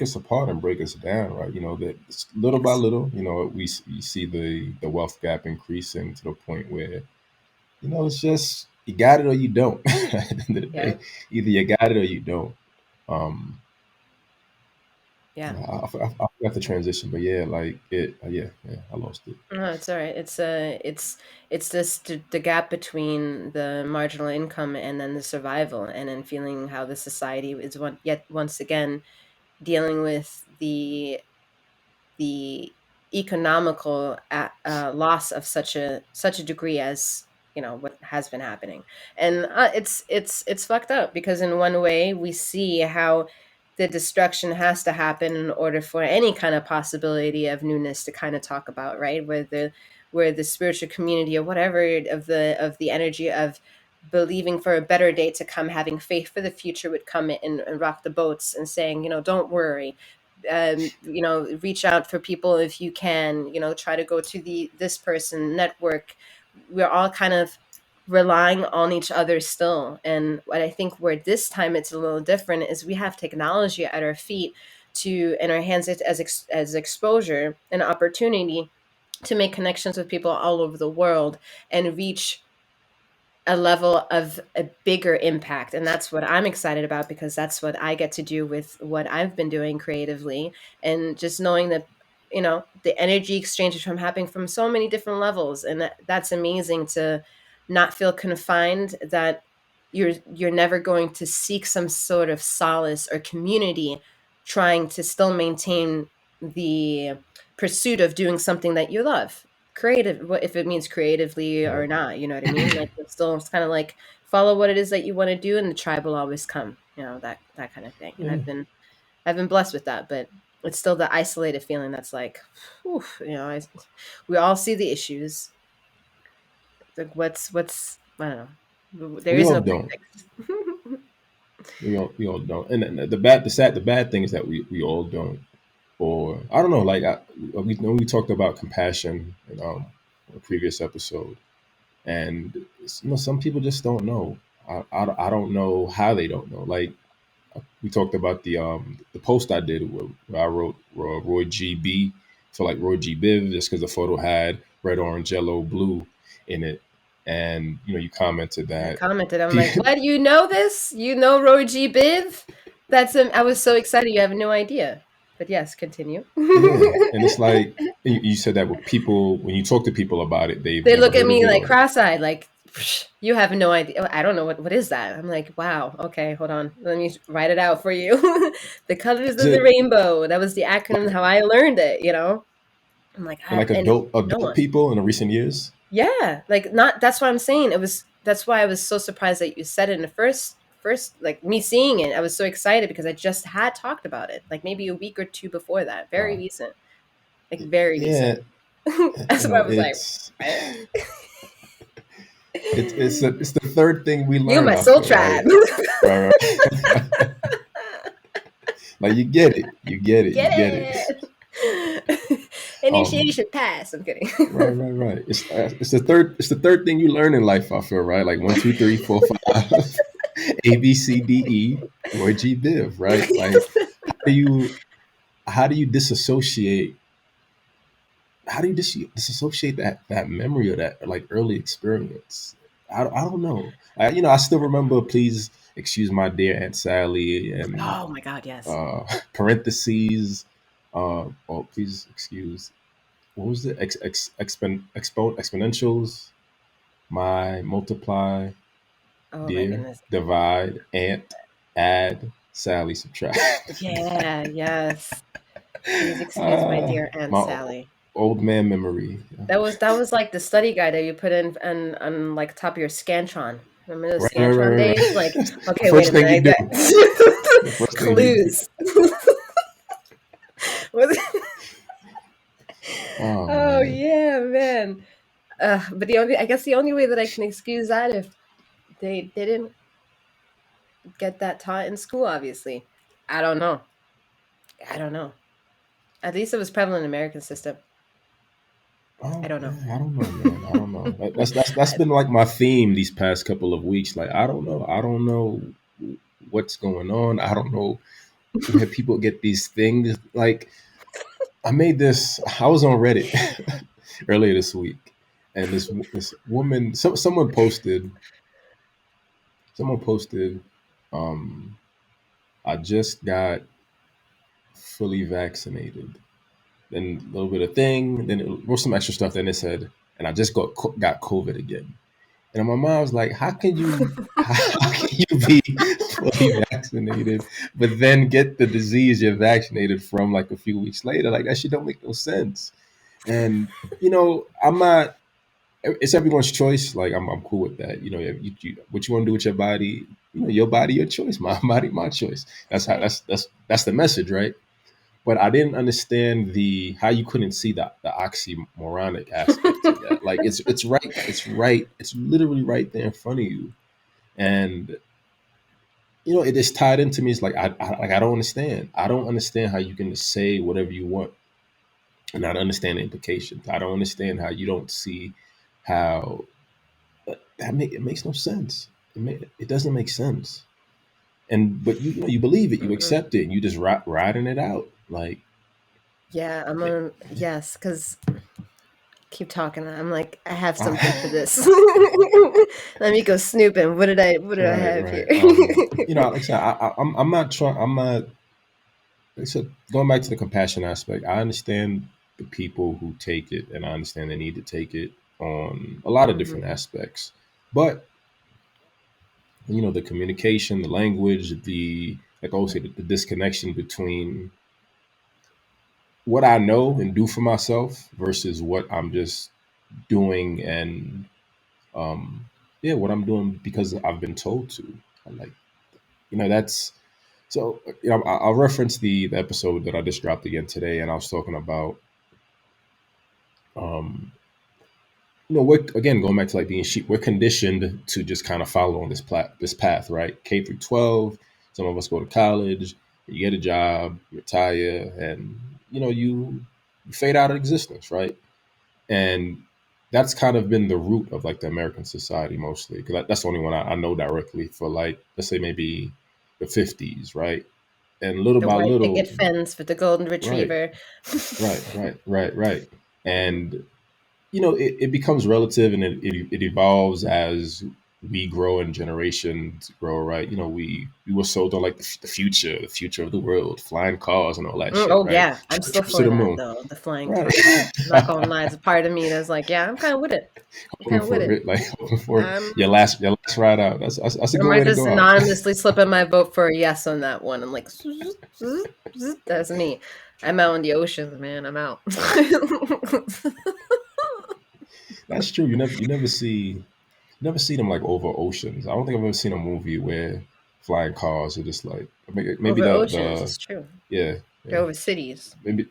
us apart and break us down, right? That little by Yes. little, you see the wealth gap increasing to the point where it's just you got it or you don't. At the end of the Yeah. day, either you got it or you don't. Um, Yeah. I forgot the transition, but yeah, like it. Yeah, I lost it. No, it's all right. It's just the gap between the marginal income and then the survival, and then feeling how the society is yet once again dealing with the economical loss of such a degree as what has been happening. And it's fucked up, because in one way we see how the destruction has to happen in order for any kind of possibility of newness to kind of talk about, right? Where the spiritual community or whatever of the energy of believing for a better day to come, having faith for the future, would come in and rock the boats and saying, don't worry, reach out for people if you can, try to go to this person, network. We're all kind of relying on each other still. And what I think where this time it's a little different is we have technology at our feet to in our hands as exposure and opportunity to make connections with people all over the world and reach a level of a bigger impact. And that's what I'm excited about, because that's what I get to do with what I've been doing creatively. And just knowing that, the energy exchanges from happening from so many different levels. And that's amazing to not feel confined, that you're never going to seek some sort of solace or community trying to still maintain the pursuit of doing something that you love, creative, what if it means creatively or Right. not, you know what I mean? Like, it's kind of like follow what it is that you want to do, and the tribe will always come, that kind of thing. And Yeah. I've been blessed with that, but it's still the isolated feeling that's like, whew, we all see the issues. Like, what's I don't know, there We is all no quick don't. fix. We all don't. And the bad thing is that we all don't. Or I don't know. Like we talked about compassion in a previous episode, and some people just don't know. I don't know how they don't know. Like we talked about the post I did where I wrote Roy G B for like Roy G Biv, just because the photo had red, orange, yellow, blue in it, and you commented I that. commented, I'm like, what, you know this? You know Roy G. Biv? I was so excited, you have no idea. But yes, continue. Yeah, and it's like you said that with people when you talk to people about it, they've They never look at heard of me it like or cross-eyed, like, "Psh, you have no idea. I don't know what is that." I'm like, wow, okay, hold on. Let me write it out for you. The colors is of the it rainbow. That was the acronym like how I learned it. I'm like, like and no adult one. people in the recent years? Yeah, like, not that's what I'm saying. That's why I was so surprised that you said it in the first, like, me seeing it. I was so excited because I just had talked about it like maybe a week or two before that. Very Wow. recent. Like, very Yeah, recent. That's why I was like, it's what? it's the third thing we You learn. my I soul feel right, tribe. right, right. Like you get it, you get it, you Get get it. it. Um, Initiation pass. I'm kidding. right, right, right. It's the third thing you learn in life. I feel right. Like one, two, three, four, five, A B C D E, Roy G Biv. Right. Like do you how do you disassociate disassociate that memory or that like early experience? I don't know. I still remember please excuse my dear Aunt Sally and Oh my god, yes. uh parentheses oh please excuse what was it exponentials my multiply Oh my dear goodness. divide aunt add Sally subtract. Yeah, yes. Please excuse my uh, dear Aunt my Sally. old man memory. That was like the study guide that you put in on like top of your Scantron. Remember those Right, right, right, Scantron right, days? Like, right. The okay, wait a first thing minute, you I do. got The first thing you do. clues. Was- Oh oh man. yeah, man. But I guess the only way that I can excuse that if they didn't get that taught in school, obviously. I don't know. I don't know. At least it was prevalent in the American system. I Oh don't know. yeah, I don't know, man. I don't know. That's been like my theme these past couple of weeks. Like I don't know. I don't know what's going on. I don't know where people get these things. Like I made this. I was on Reddit earlier this week, and this woman, someone posted, um, I just got fully vaccinated. Then a little bit of thing, then it was some extra stuff. Then it said, and I just got COVID again. And my mom was like, how can you be fully vaccinated, but then get the disease you're vaccinated from like a few weeks later? Like that shit don't make no sense. And I'm not. It's everyone's choice. Like I'm cool with that. What you want to do with your body. Your body, your choice. My body, my choice. That's That's how. right. That's the message, right? But I didn't understand the how you couldn't see the oxymoronic aspect to that. Like it's right, it's literally right there in front of you. And it is tied into me. It's like I don't understand. I don't understand how you can just say whatever you want and not understand the implications. I don't understand how you don't see how it makes no sense. It doesn't make sense. And but you believe it, you Mm-mm. accept it, and you just riding it out. Like Yeah, I'm it, on. Yes, because keep talking. I'm like, I have something for I, this. Let me go snooping. What did I right, have here? right. Like I said, I'm not trying. I'm not. Like I said, going back to the compassion aspect, I understand the people who take it, and I understand they need to take it on a lot of different Hmm. aspects. But the communication, the language, like I always say, the disconnection between what I know and do for myself versus what I'm just doing and yeah, what I'm doing because I've been told to. I'm like, that's so. I'll reference the episode that I just dropped again today, and I was talking about um, we're again going back to like being sheep. We're conditioned to just kind of follow on this path, right? K through 12. Some of us go to college, you get a job, you retire, and you fade out of existence, right? And that's kind of been the root of like the American society mostly, because that's the only one I know directly for like let's say maybe the 50s, right? And little The by white little, picket fence with the golden right, retriever. right, and it becomes relative and it evolves as we grow and generations grow, right? We were sold on like the future of the world, flying cars and all that shit, Oh right? yeah, I'm still Trips to for the that moon, though. The flying right? cars. I'm not gonna lie. There's a part of me that's like, yeah, I'm kind of with it. I'm Hoping kind of with for it. it, like hoping for Um, your last ride out. That's a I good might way to just go out. anonymously slip in my vote for a yes on that one. I'm like, that's me. I'm out in the oceans, man. I'm out. That's true. You never see them like over oceans. I don't think I've ever seen a movie where flying cars are just like maybe Over oceans, the it's true. yeah, They're yeah, over cities. maybe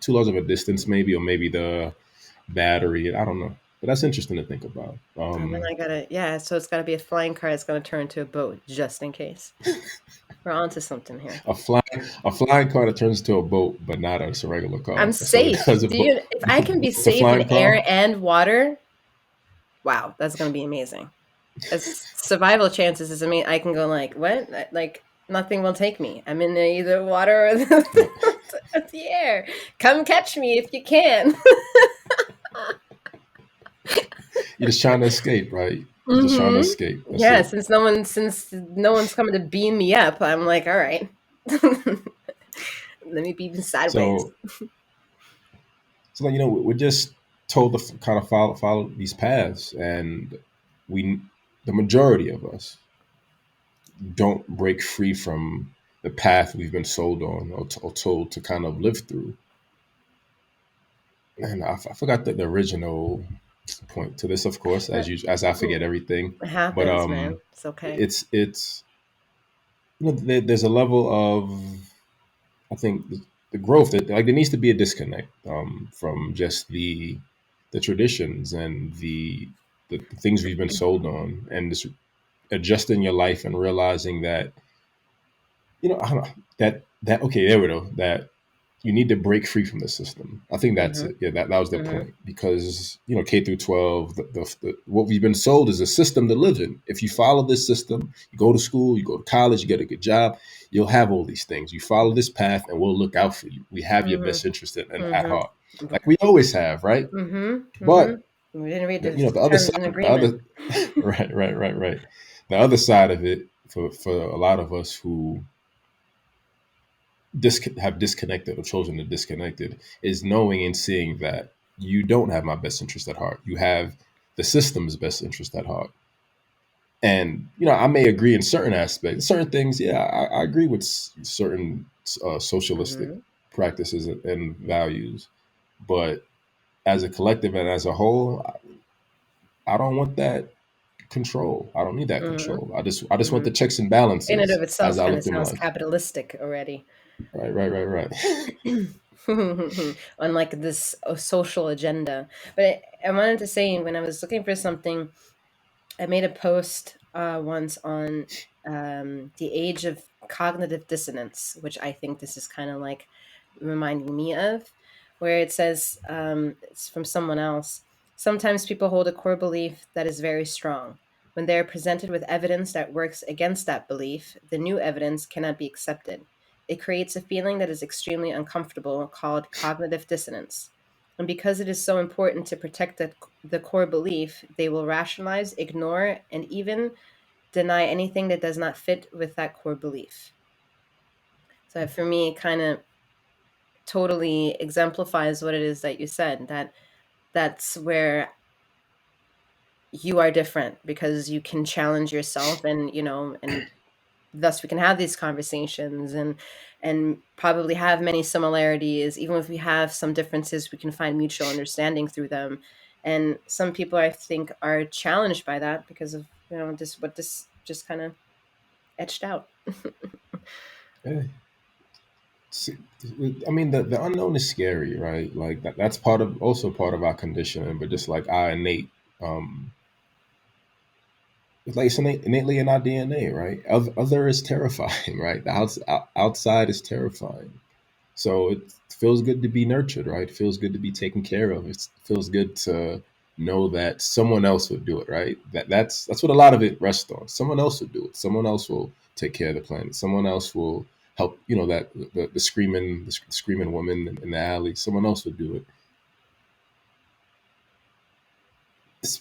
too large of a distance maybe, or maybe the battery. I don't know, but that's interesting to think about. And then I gotta, yeah, so it's gotta be a flying car that's gonna turn into a boat just in case. We're onto something here. A flying car that turns into a boat, but not a regular I'm car. So it safe. does a boat. If I can be Boat's a safe in flying car. air and water, wow, that's gonna be amazing. As survival chances is, I mean, I can go like, what? Like nothing will take me. I'm in either water or Right. the air. Come catch me if you can. You're just trying to escape, right? You're just trying to Hmm. escape. That's Yeah, it. since no one's coming to beam me up, I'm like, all right. Let me beam sideways. So like we're just told to kind of follow these paths, and we the majority of us don't break free from the path we've been sold on or told to kind of live through. And I forgot the original point to this, of course, Uh, as I forget everything. It But happens, man. It's okay. it's there's a level of I think the growth that like there needs to be a disconnect from just the traditions and the things we've been sold on, and just adjusting your life and realizing that I don't know, that okay, there we go, that you need to break free from the system. I think that's Hmm. it. Yeah, that was the Hmm. point, because K through 12, what we've been sold is a system to live in. If you follow this system, you go to school, you go to college, you get a good job, you'll have all these things. You follow this path, and we'll look out for you. We have your Hmm. best interest at Hmm. heart, like we always have, right? Hmm. Hmm. But We didn't read the the other terms side, and the agreement. other, right. The other side of it for a lot of us who have disconnected or chosen to disconnected is knowing and seeing that you don't have my best interest at heart. You have the system's best interest at heart. And I may agree in certain aspects, certain things. Yeah, I agree with certain socialistic Hmm. practices and values, but as a collective and as a whole, I don't want that control. I don't need that Hmm. control. I just want Hmm. the checks and In and balances of as itself, I kind live of through my sounds life. capitalistic already. Right. On like this social agenda. But I wanted to say, when I was looking for something, I made a post once on the age of cognitive dissonance, which I think this is kind of like reminding me of, where it says, it's from someone else. Sometimes people hold a core belief that is very strong. When they are presented with evidence that works against that belief, the new evidence cannot be accepted. It creates a feeling that is extremely uncomfortable called cognitive dissonance. And because it is so important to protect the core belief, they will rationalize, ignore, and even deny anything that does not fit with that core belief. So for me, it kind of totally exemplifies what it is that you said, that that's where you are different because you can challenge yourself, and and thus we can have these conversations, and probably have many similarities. Even if we have some differences, we can find mutual understanding through them. And some people, I think, are challenged by that because of just what this just kind of etched out. Yeah. I mean, the unknown is scary, right? Like that's part of also part of our conditioning, but just like our innate, um, it's like it's innately in our DNA, right? Other is terrifying, right? Outside is terrifying. So it feels good to be nurtured, right? It feels good to be taken care of. It feels good to know that someone else would do it, right? That's what a lot of it rests on. Someone else will do it. Someone else will take care of the planet. Someone else will help. You know that the screaming woman in the alley. Someone else would do it. It's,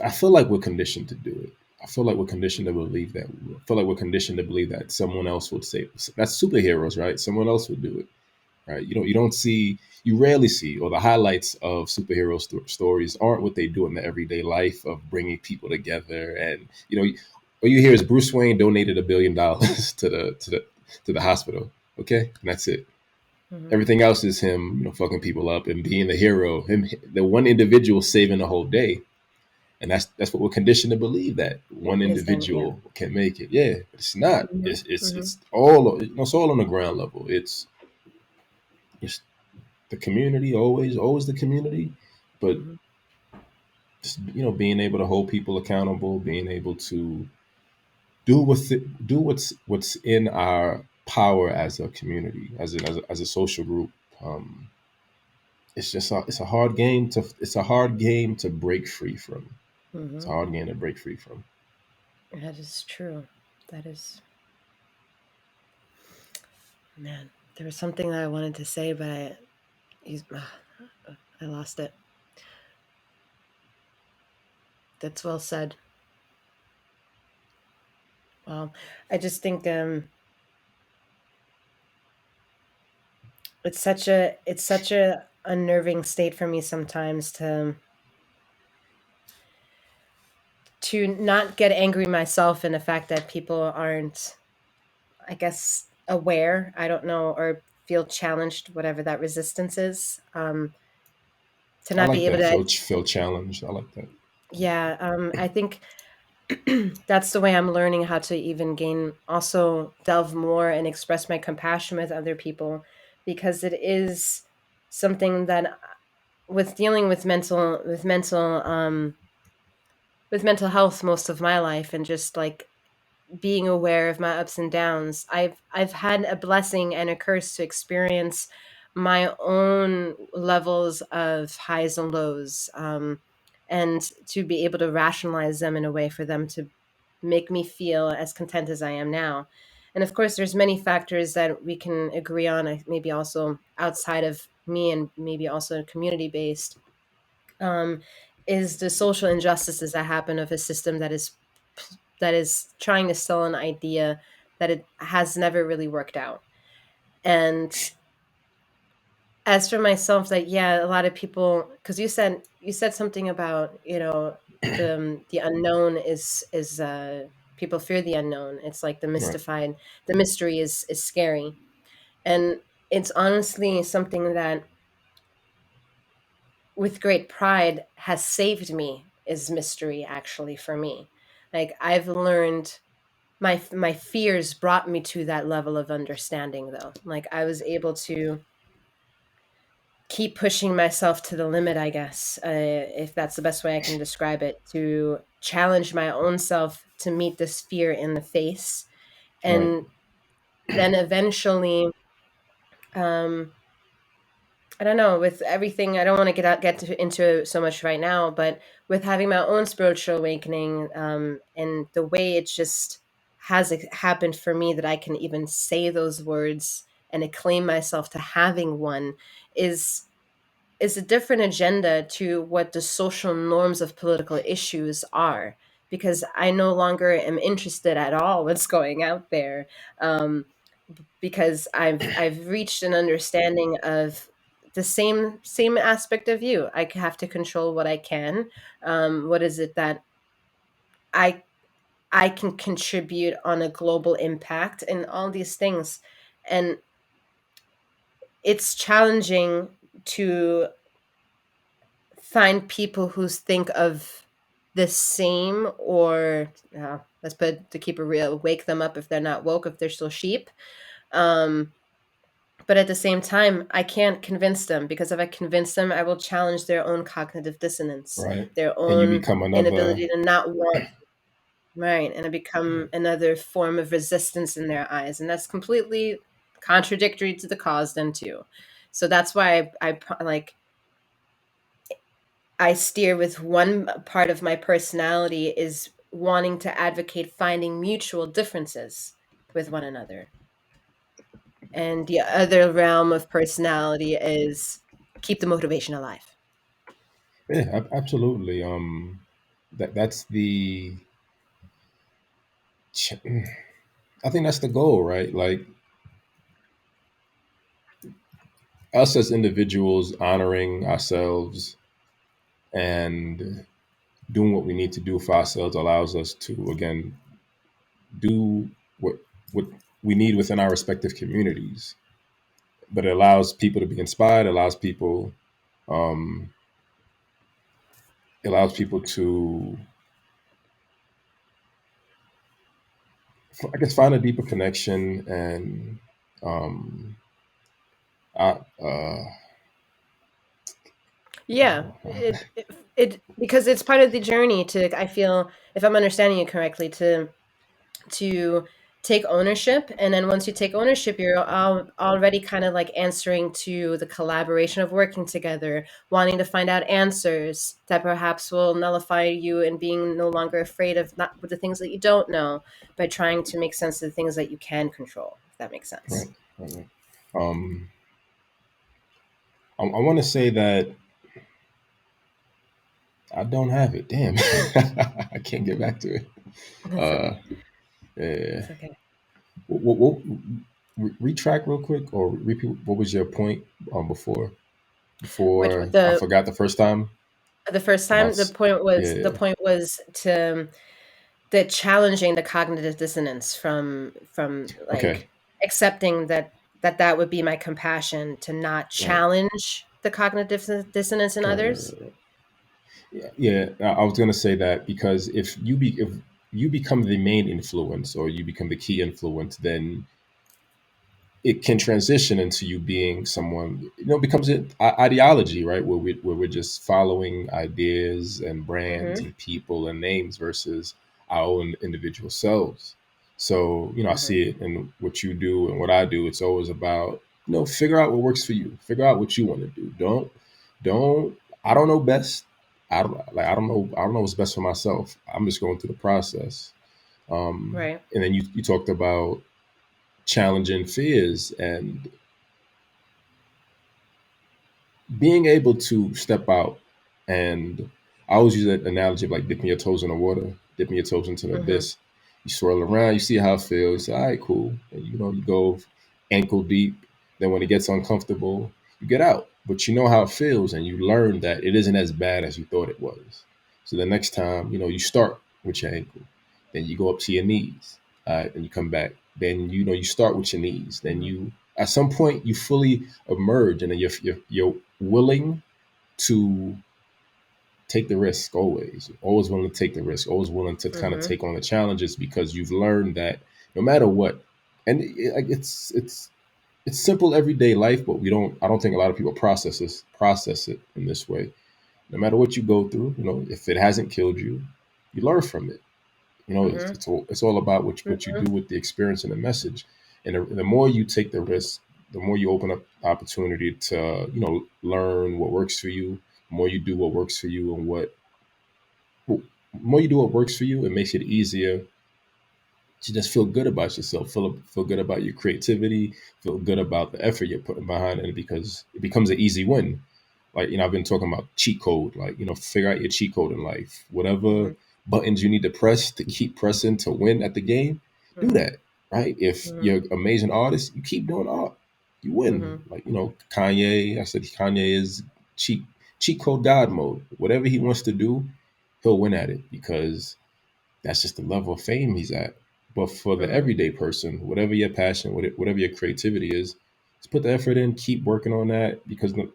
I feel like we're conditioned to do it. I feel like we're conditioned to believe that. I feel like we're conditioned to believe that someone else would save us. That's superheroes, right? Someone else would do it, right? You rarely see, or the highlights of superhero stories aren't what they do in the everyday life of bringing people together. And all you hear is Bruce Wayne donated $1 billion to the hospital. Okay, and that's it. Hmm. Everything else is him, fucking people up and being the hero. Him, the one individual saving the whole day, and that's what we're conditioned to believe that one Is him, yeah. individual can make it. Yeah, but it's not. Hmm. Hmm. It's all it's all on the ground level. It's the community, always the community, but Hmm. just, being able to hold people accountable, being able to do what's in our power as a community, as a social group. um it's a hard game to break free from. It's a Hmm. hard game to break free from. That is true. That is, man. There was something that I wanted to say, but I lost it. That's well said. Well, I just think it's such a unnerving state for me sometimes to not get angry myself in the fact that people aren't, I guess, aware. I don't know, or feel challenged, whatever that resistance is. To I not like be able that. to, Feel challenged. I like that. yeah. I think that's the way I'm learning how to even gain, also delve more and express my compassion with other people, because it is something that, with dealing with mental health most of my life, and just like being aware of my ups and downs, I've had a blessing and a curse to experience my own levels of highs and lows, and to be able to rationalize them in a way for them to make me feel as content as I am now. And of course, there's many factors that we can agree on, maybe also outside of me, and maybe also community based, um, is the social injustices that happen of a system that is trying to sell an idea that it has never really worked out. And as for myself, like, yeah, a lot of people, because you said something about, the unknown is people fear the unknown. It's like Right. the mystery is scary. And it's honestly something that, with great pride, has saved me, is mystery, actually, for me. Like, I've learned, my fears brought me to that level of understanding, though. Like, I was able keep pushing myself to the limit, I guess, if that's the best way I can describe it, to challenge my own self to meet this fear in the face. Right. And then eventually, um, I don't know, with everything, I don't want to into so much right now, but with having my own spiritual awakening, and the way it just has happened for me that I can even say those words and acclaim myself to having one is is a different agenda to what the social norms of political issues are, because I no longer am interested at all what's going out there, um, because I've reached an understanding of the same aspect of you. I have to control what I can. What is it that I I can contribute on a global impact and all these things, and it's challenging to find people who think of the same, or let's put, to keep it real, wake them up if they're not woke, if they're still sheep. um, but at the same time, I can't convince them, because if I convince them, I will challenge their own cognitive dissonance, Right. their And you own become another. inability to not want, right, and I become another form of resistance in their eyes, and that's completely contradictory to the cause then too. So that's why like I steer with one part of my personality is wanting to advocate finding mutual differences with one another. And the other realm of personality is keep the motivation alive. Yeah, absolutely. That's the. I think that's the goal, right? Like us as individuals honoring ourselves and doing what we need to do for ourselves allows us to again do what we need within our respective communities. But it allows people to be inspired. Um, it allows people to, I guess, find a deeper connection and um, I, Yeah, it because it's part of the journey to, I feel, if I'm understanding you correctly, to take ownership, and then once you take ownership, you're already kind of like answering to the collaboration of working together, wanting to find out answers that perhaps will nullify you, and being no longer afraid of not with the things that you don't know, by trying to make sense of the things that you can control, if that makes right, sense. right, right. Um, I want to say that I don't have it. Damn, I can't get back to it. That's Uh, okay. yeah. That's okay. Retrack real quick or repeat. What was your point before? Which Before I the forgot the first time the first about. time, the Yeah. point was to the challenging the cognitive dissonance from Okay. like accepting that would be my compassion, to not Right. challenge the cognitive dissonance in Right. Right. others. Right. Right. Yeah. Yeah. I was gonna say that because if you become the main influence or you become the key influence, then it can transition into you being someone, it becomes an ideology, right, where we're just following ideas and brands Mhm. and people and names versus our own individual selves. So I Mhm. see it in what you do and what I do. It's always about figure out what works for you, figure out what you want to do. Don't I don't know best. I don't know what's best for myself. I'm just going through the process. Right. And then you talked about challenging fears and being able to step out. And I always use that analogy of like dipping your toes in the water, dipping your toes into the Mhm. abyss. You swirl around, you see how it feels. You say, all right, cool. And you go ankle deep. Then when it gets uncomfortable, you get out. But you know how it feels, and you learn that it isn't as bad as you thought it was. So the next time, you start with your ankle, then you go up to your knees, and you come back. Then you start with your knees. Then Mhm. you at some point you fully emerge, and then you're willing to take the risk always. Always willing to take the risk. Always willing to kind of Mhm. take on the challenges because you've learned that no matter what, and it's it's simple everyday life, but we don't. I don't think a lot of people process it in this way. No matter what you go through, if it hasn't killed you, you learn from it. Mm-hmm. It's all about what you Mm-hmm. do with the experience and the message. And the more you take the risk, the more you open up the opportunity to learn what works for you. The more you do what works for you, and the more you do what works for you, it makes it easier to just feel good about yourself, feel good about your creativity, feel good about the effort you're putting behind it, because it becomes an easy win. Like, I've been talking about cheat code, like, figure out your cheat code in life. Whatever Mm-hmm. buttons you need to press to keep pressing to win at the game, do Mm-hmm. that, right? If Mm-hmm. you're an amazing artist, you keep doing art, you win. Mm-hmm. Like, Kanye, I said Kanye is cheat cheat code God mode. Whatever he wants to do, he'll win at it, because that's just the level of fame he's at. But for the Mm-hmm. everyday person, whatever your passion, whatever your creativity is, just put the effort in, keep working on that, because the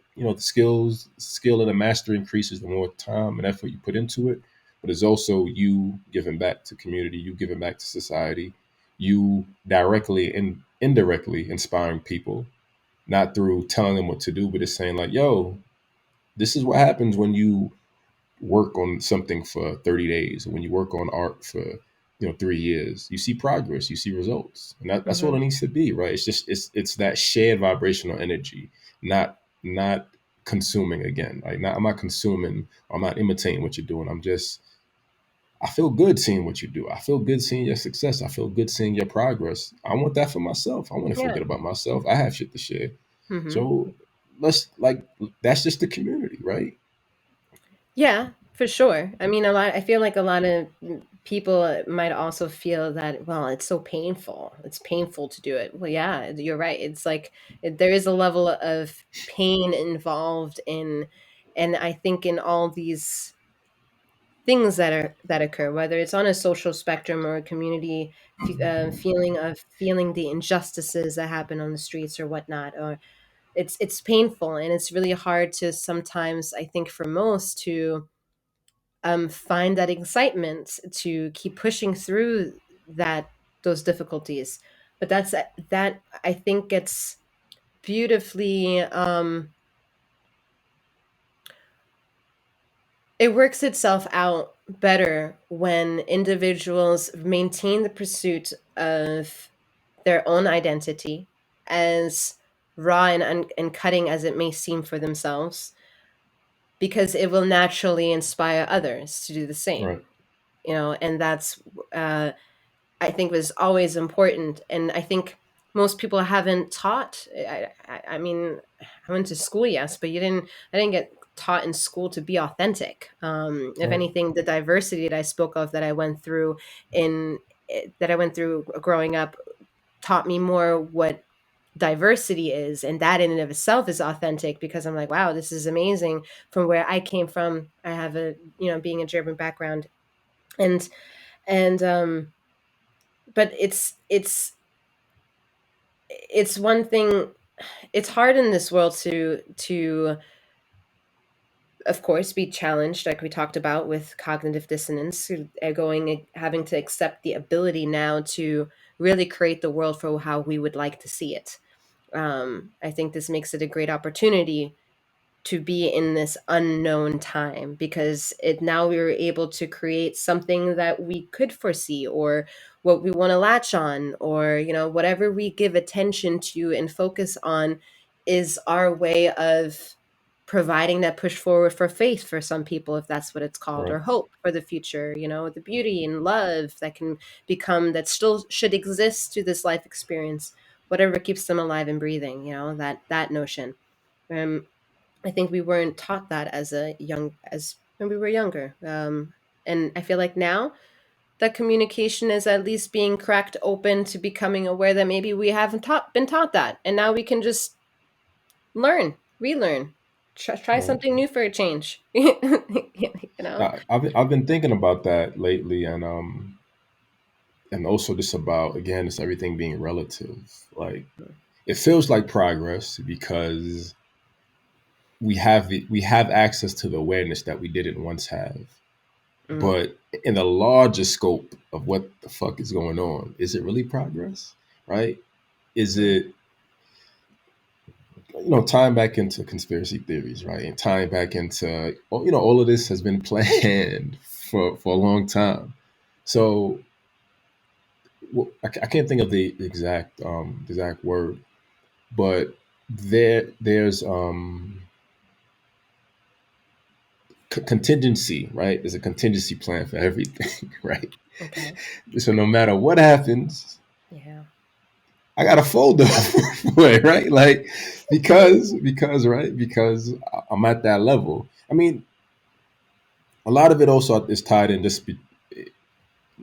skill and the mastery increases the more time and effort you put into it. But it's also you giving back to community, you giving back to society, you directly and indirectly inspiring people, not through telling them what to do, but it's saying like, yo, this is what happens when you work on something for 30 days, when you work on art for 3 years, you see progress, you see results, and that's all Mm-hmm. it needs to be, right? It's that shared vibrational energy, not consuming again, like, I'm not consuming, I'm not imitating what you're doing. I feel good seeing what you do. I feel good seeing your success. I feel good seeing your progress. I want that for myself. I want to feel Yeah. good about myself. I have shit to share. Mm-hmm. So let's, like, that's just the community, right? Yeah, for sure. I mean, I feel like a lot of people might also feel that, well, it's so painful. It's painful to do it. Well, yeah, you're right. It's like there is a level of pain involved in, and I think in all these things that occur, whether it's on a social spectrum or a community feeling of feeling the injustices that happen on the streets or whatnot, or it's painful, and it's really hard to sometimes, I think, for most to find that excitement to keep pushing through that those difficulties. But that I think gets beautifully it works itself out better when individuals maintain the pursuit of their own identity, as raw and cutting as it may seem for themselves, because it will naturally inspire others to do the same. Right. And that's uh, I think was always important. And I think most people haven't taught. I mean, I went to school, yes, but I didn't get taught in school to be authentic. If Right. anything, the diversity that I spoke of that I went through that I went through growing up taught me more what diversity is, and that in and of itself is authentic, because I'm like, wow, this is amazing. From where I came from, I have a being a German background, and and but it's one thing. It's hard in this world to of course be challenged, like we talked about with cognitive dissonance, going having to accept the ability now to really create the world for how we would like to see it. I think this makes it a great opportunity to be in this unknown time, because it now we were able to create something that we could foresee, or what we want to latch on, or whatever we give attention to and focus on is our way of providing that push forward for faith for some people, if that's what it's called, Right. or hope for the future, the beauty and love that can become, that still should exist through this life experience, whatever keeps them alive and breathing, that notion. um I think we weren't taught that as when we were younger. And I feel like now that communication is at least being cracked open to becoming aware that maybe we haven't been taught that. And now we can just learn, relearn, try Right. something new for a change. you know? I've been thinking about that lately, and also just about, again, it's everything being relative. Like, it feels like progress because we have access to the awareness that we didn't once have. Mm, But in the larger scope of what the fuck is going on, is it really progress? Right? Is mm, it tying back into conspiracy theories, right, and tying back into all of this has been planned for a long time. So well, I can't think of the exact word, but there's contingency, right? There's a contingency plan for everything, right? Okay. So no matter what happens, Yeah. I got a folder for it, right? Like because right because I'm at that level. I mean, a lot of it also is tied in just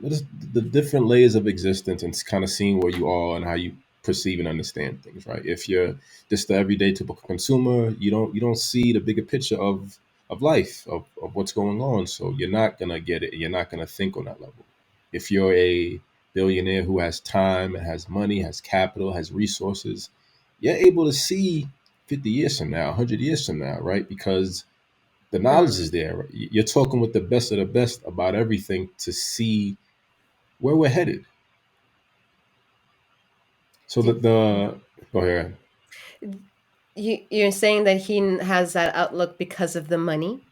the different layers of existence and kind of seeing where you are and how you perceive and understand things, right? If you're just the everyday typical consumer, you don't see the bigger picture of life, of what's going on. So you're not gonna get it. You're not gonna think on that level. If you're a billionaire who has time and has money, has capital, has resources, you're able to see 50 years from now, 100 years from now, right? Because the knowledge Hmm. is there. Right? You're talking with the best of the best about everything to see where we're headed. So Do, that the go ahead. you're saying that he has that outlook because of the money,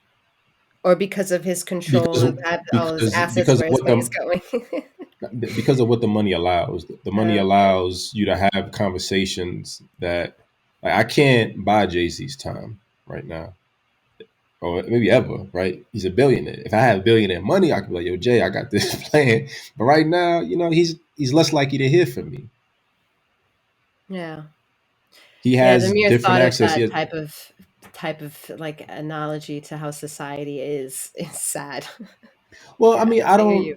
or because of his control because of all his because assets, because of where his what money's the going? because of what the money allows. The money Okay. allows you to have conversations that like I can't buy Jay-Z's time right now. Or maybe ever, right? He's a billionaire. If I had billionaire money, I could be like, yo, Jay, I got this plan. But right now, he's less likely to hear from me. Yeah. He Yeah, the has mere different thought of access. that He type of like analogy to how society is sad. Well, I Yeah, mean, I hear you.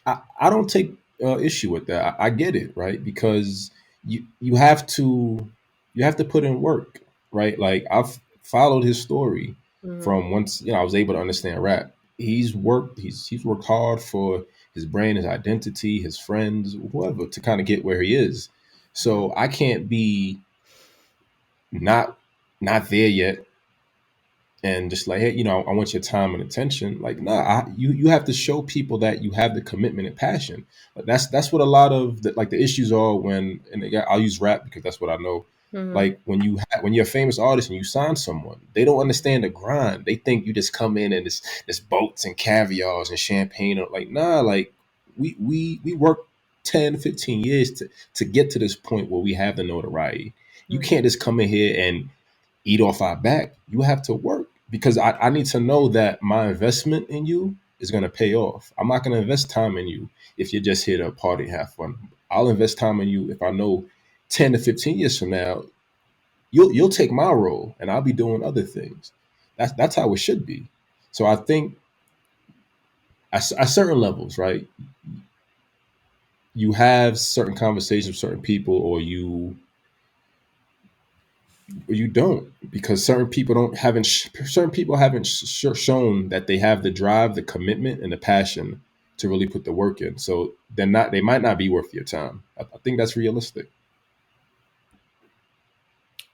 I don't take issue with that. I get it, right? Because you have to put in work, right? Like I've followed his story Mhm. from once I was able to understand rap. He's worked hard for his brain, his identity, his friends, whoever, to kind of get where he is. Mhm. So I can't be not not there yet and just like, hey, I want your time and attention. Like, nah, you have to show people that you have the commitment and passion. But that's what a lot of the issues are when, and again, I'll use rap because that's what I know. Mhm. Like when you're a famous artist and you sign someone, they don't understand the grind. They think you just come in and this boats and caviars and champagne. Like, nah, like we work 10, 15 years to get to this point where we have the notoriety. You can't Mhm. just come in here and eat off our back. You have to work because I need to know that my investment in you is going to pay off. I'm not going to invest time in you if you're just here to party and have fun. I'll invest time in you if I know 10 to 15 years from now you'll take my role and I'll be doing other things. That's how it should be. So I think at certain levels, right? You have certain conversations with certain people, or you don't, because certain people haven't shown that they have the drive, the commitment, and the passion to really put the work in. So they might not be worth your time. I think that's realistic.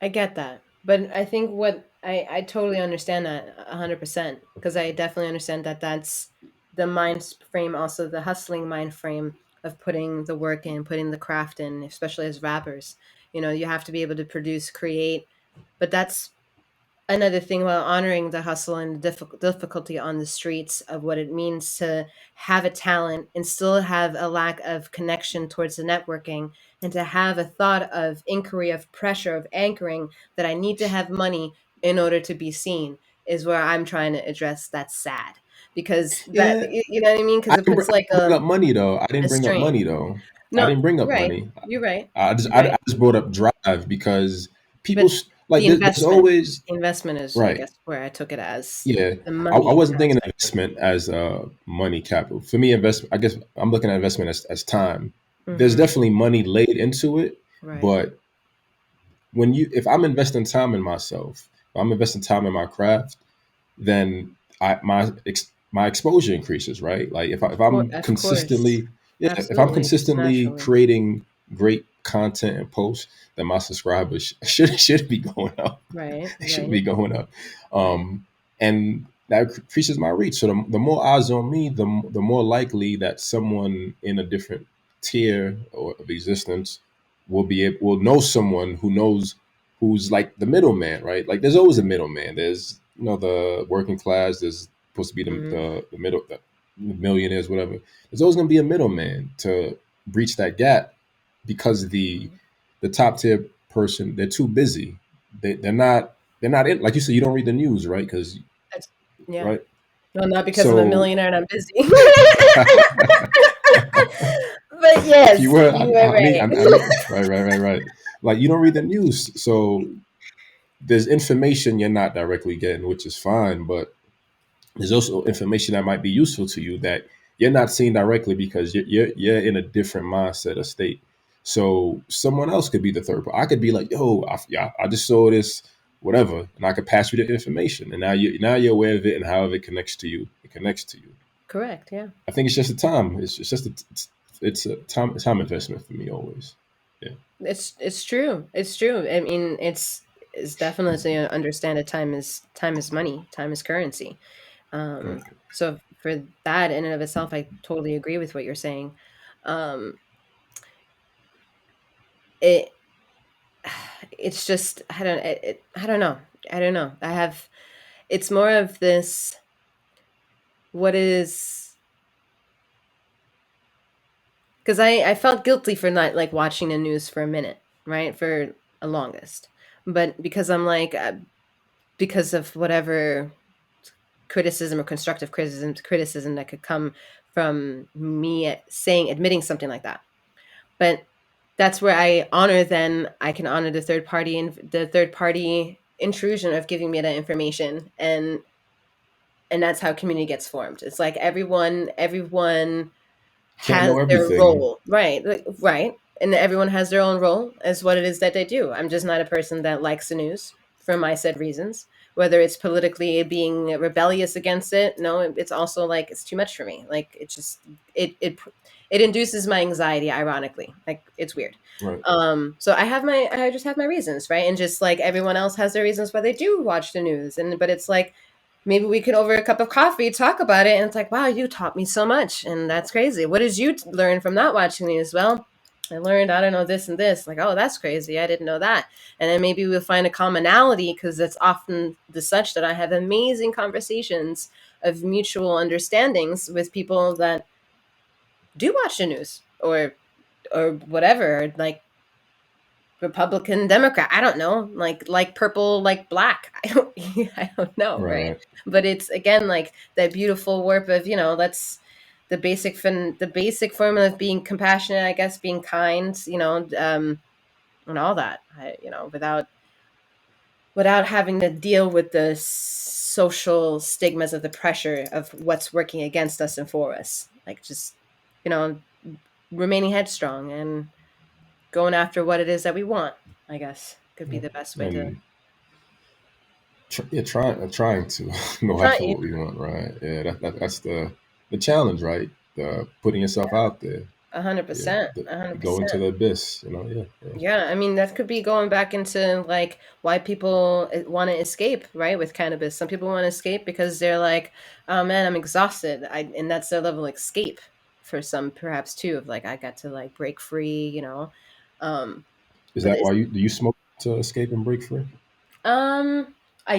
I get that. But I think what I totally understand that 100%, because I definitely understand that that's the mind frame, also the hustling mind frame of putting the work in, putting the craft in, especially as rappers. You have to be able to produce, create, but that's another thing about honoring the hustle and the difficulty on the streets of what it means to have a talent and still have a lack of connection towards the networking, and to have a thought of inquiry, of pressure, of anchoring, that I need to have money in order to be seen, is where I'm trying to address. That's sad, because that, Yeah, you know what I mean, because it puts I like didn't bring up money though. I didn't a bring up money strain. though. I No, didn't bring up right, money. you're right, I right. just brought up drive because people But like the there's investment, always the investment is, I right. guess, where I took it as Yeah, the I money wasn't thinking of aspect. investment as money capital. For me, investment. I guess I'm looking at investment as time. There's Mhm. definitely money laid into it, Right. but if I'm investing time in myself, if I'm investing time in my craft, then my exposure increases, right? Like if I'm Of course. consistently, yeah, if I'm Absolutely. Just consistently naturally. creating great content and posts, then my subscribers should be going up. Right. They should be Right. going up, Right. and that increases my reach. So the more eyes on me, the more likely that someone in a different tier of existence will know someone who's like the middleman, right? Like there's always a middleman. There's the working class. There's supposed to be Hmm. the middle the millionaires, whatever. There's always going to be a middleman to breach that gap because the top tier person, they're too busy. They're not in, like you said, you don't read the news, right? Because That's, yeah. right. No, not because I'm a So millionaire and I'm busy. But if you yes, were, you are I mean, right. I mean, right. Like you don't read the news, so there's information you're not directly getting, which is fine. But there's also information that might be useful to you that you're not seeing directly because you're in a different mindset or state. So someone else could be the third part. I could be like, yo, yeah, I just saw this, whatever, and I could pass you the information, and now you're aware of it, and however it connects to you, it connects to you. Correct. Yeah. I think it's just a time. It's just it's a time investment for me always. Yeah. It's true. It's true. I mean, it's definitely understand that time is money. Time is currency. Right. So for that in and of itself, I totally agree with what you're saying. Um, it it's just I don't know. I don't know. I have it's more of this what is because I felt guilty for not like watching the news for a minute, right? For a longest. But because I'm like because of whatever criticism or constructive criticism that could come from me saying admitting something like that. But that's where I honor then I can honor the third party intrusion of giving me that information and that's how community gets formed. It's like everyone Can't has know their everything. role, right? Right. And everyone has their own role as what it is that they do. I'm just not a person that likes the news for my said reasons. Whether it's politically being rebellious against it, no, it's also like it's too much for me. Like it just it induces my anxiety. Ironically, like it's weird. Right. So I just have my reasons, right? And just like everyone else has their reasons why they do watch the news, and but it's like maybe we could over a cup of coffee talk about it and it's like wow you taught me so much and that's crazy what did you learn from not watching these well I learned I don't know this and this like oh that's crazy I didn't know that and then maybe we'll find a commonality because it's often the such that I have amazing conversations of mutual understandings with people that do watch the news or whatever like Republican, Democrat. I don't know, like purple, like black. I don't, I don't know, Right. right? Right. But it's again like that beautiful warp of that's the basic formula of being compassionate. I guess being kind, and all that. Without having to deal with the social stigmas of the pressure of what's working against us and for us. Like just you know remaining headstrong and going after what it is that we want. I guess could be Right. the best way to And yeah, trying to go try. after what we want, right? Yeah, that's the challenge, right? The putting yourself out there. A hundred Yeah, percent, a hundred go into percent. the abyss. Yeah, yeah. Yeah, I mean that could be going back into like why people want to escape, right? With cannabis, some people want to escape because they're like, "Oh man, I'm exhausted," and that's their level of escape. For some, perhaps too, of like I got to like break free, Um, Is but that it's why you do you smoke to escape and break free? um, I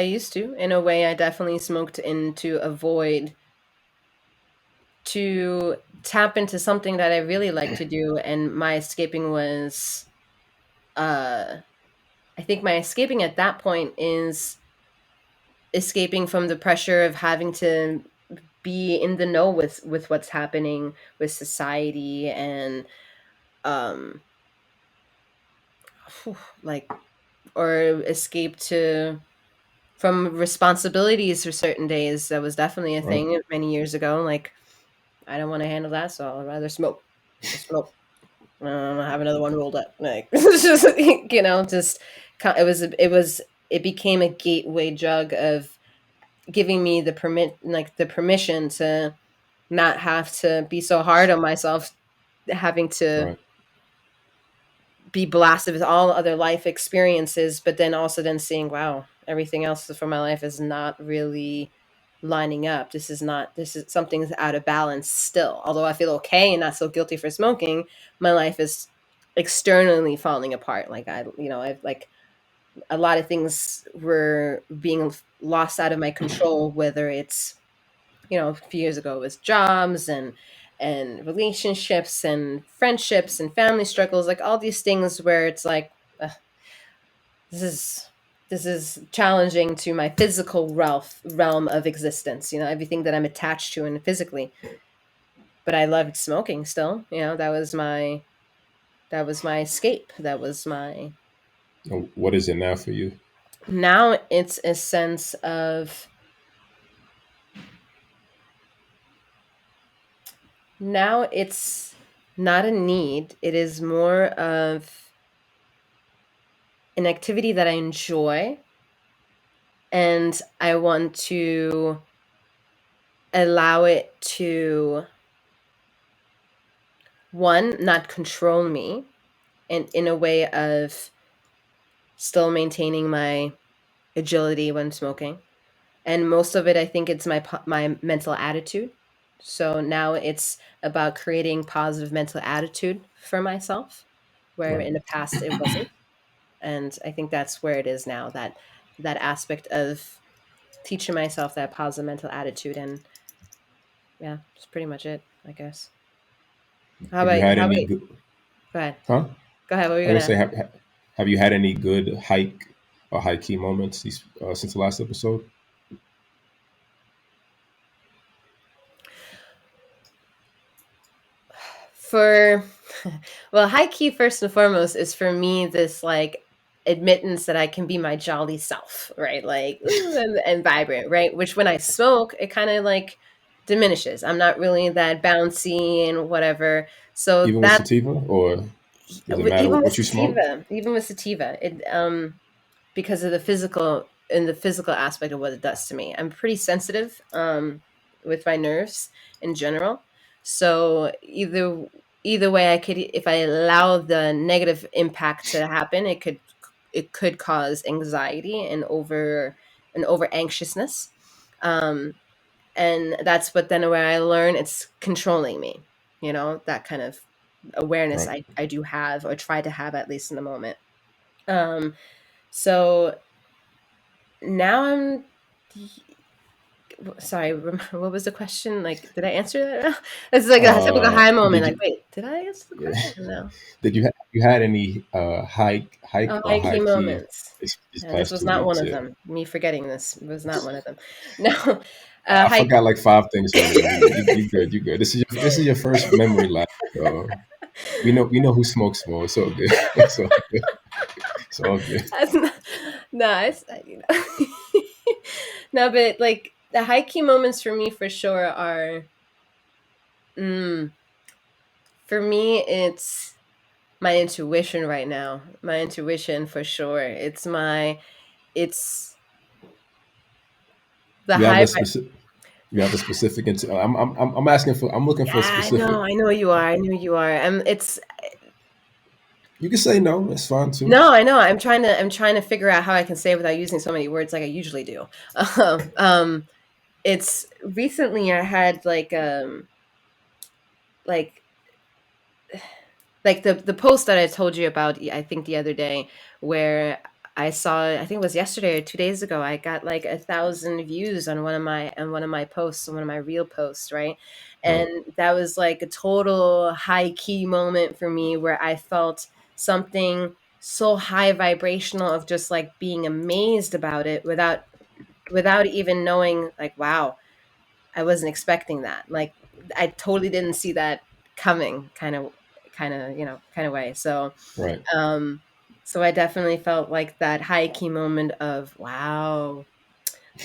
used to, in a way, I definitely smoked in to avoid to tap into something that I really like to do, and my escaping was uh I think my escaping at that point is escaping from the pressure of having to be in the know with what's happening with society and um like or escape to from responsibilities for certain days. That was definitely a Right. thing many years ago. Like I don't want to handle that, so I'd rather smoke. I'll smoke. I have another one rolled up. Like it's just just it became a gateway drug of giving me the permission to not have to be so hard on myself, having to Right. be blasted with all other life experiences, but then also then seeing, wow, everything else for my life is not really lining up. This is something's out of balance still. Although I feel okay and not so guilty for smoking, my life is externally falling apart. Like I've like a lot of things were being lost out of my control, whether it's, a few years ago it was jobs and relationships and friendships and family struggles, like all these things where it's like, this is this is challenging to my physical realm of existence, everything that I'm attached to and physically. But I loved smoking still. That was my escape. That was my What is it now for you? Now it's a sense of, now it's not a need, it is more of an activity that I enjoy, and I want to allow it to, one, not control me, and in a way of still maintaining my agility when smoking. And most of it, I think it's my mental attitude. So now it's about creating positive mental attitude for myself, where Right. in the past it wasn't. And I think that's where it is now, that aspect of teaching myself that positive mental attitude. And yeah, that's pretty much it, I guess. How Have you about had how any about good? Go ahead. Huh? Go ahead. What were you I'm gonna gonna say, ask? have you had any good hike or high key moments since the last episode? For Well, high key first and foremost is for me this like admittance that I can be my jolly self, right? Like, ooh, and vibrant, right? Which when I smoke, it kind of like diminishes. I'm not really that bouncy and whatever. So Even with that, sativa, or does it matter even with what you smoke? sativa, it because of the physical aspect of what it does to me. I'm pretty sensitive with my nerves in general. So either way, I could, if I allow the negative impact to happen, it could cause anxiety and over anxiousness. Um, and that's, but then where I learn it's controlling me, that kind of awareness Right. I do have, or try to have, at least in the moment. Um, so now I'm sorry, what was the question? Like, did I answer that? It's like a typical high moment. Did Like, you? wait, did I answer the Yeah. question? No. Did you had any hike Oh, or high high key key moments. this Yeah, this past was two not one weeks? of Yeah. them. Me forgetting this was not one of them. No, I high. forgot like five things already. You good? You good? This is your first memory lapse. So we know who smokes more. It's all good. It's all good. It's all good. That's not, no, no, but like the high key moments for me for sure are, mm, for me it's my intuition right now. My intuition for sure. It's the You have high. a specific. You have a specific. I'm asking for. I'm looking Yeah, for a specific. I know you are. I know you are. It's You can say no. It's fine too. No, I know. I'm trying to figure out how I can say it without using so many words like I usually do. um, it's recently I had like the post that I told you about, I think the other day, where I saw, I think it was yesterday or 2 days ago, I got like 1,000 views on one of my posts, on one of my real posts, right? And Right. that was like a total high key moment for me, where I felt something so high vibrational of just like being amazed about it, without even knowing, like, wow, I wasn't expecting that. Like, I totally didn't see that coming, kind of way. So, Right. um, so I definitely felt like that high key moment of, wow,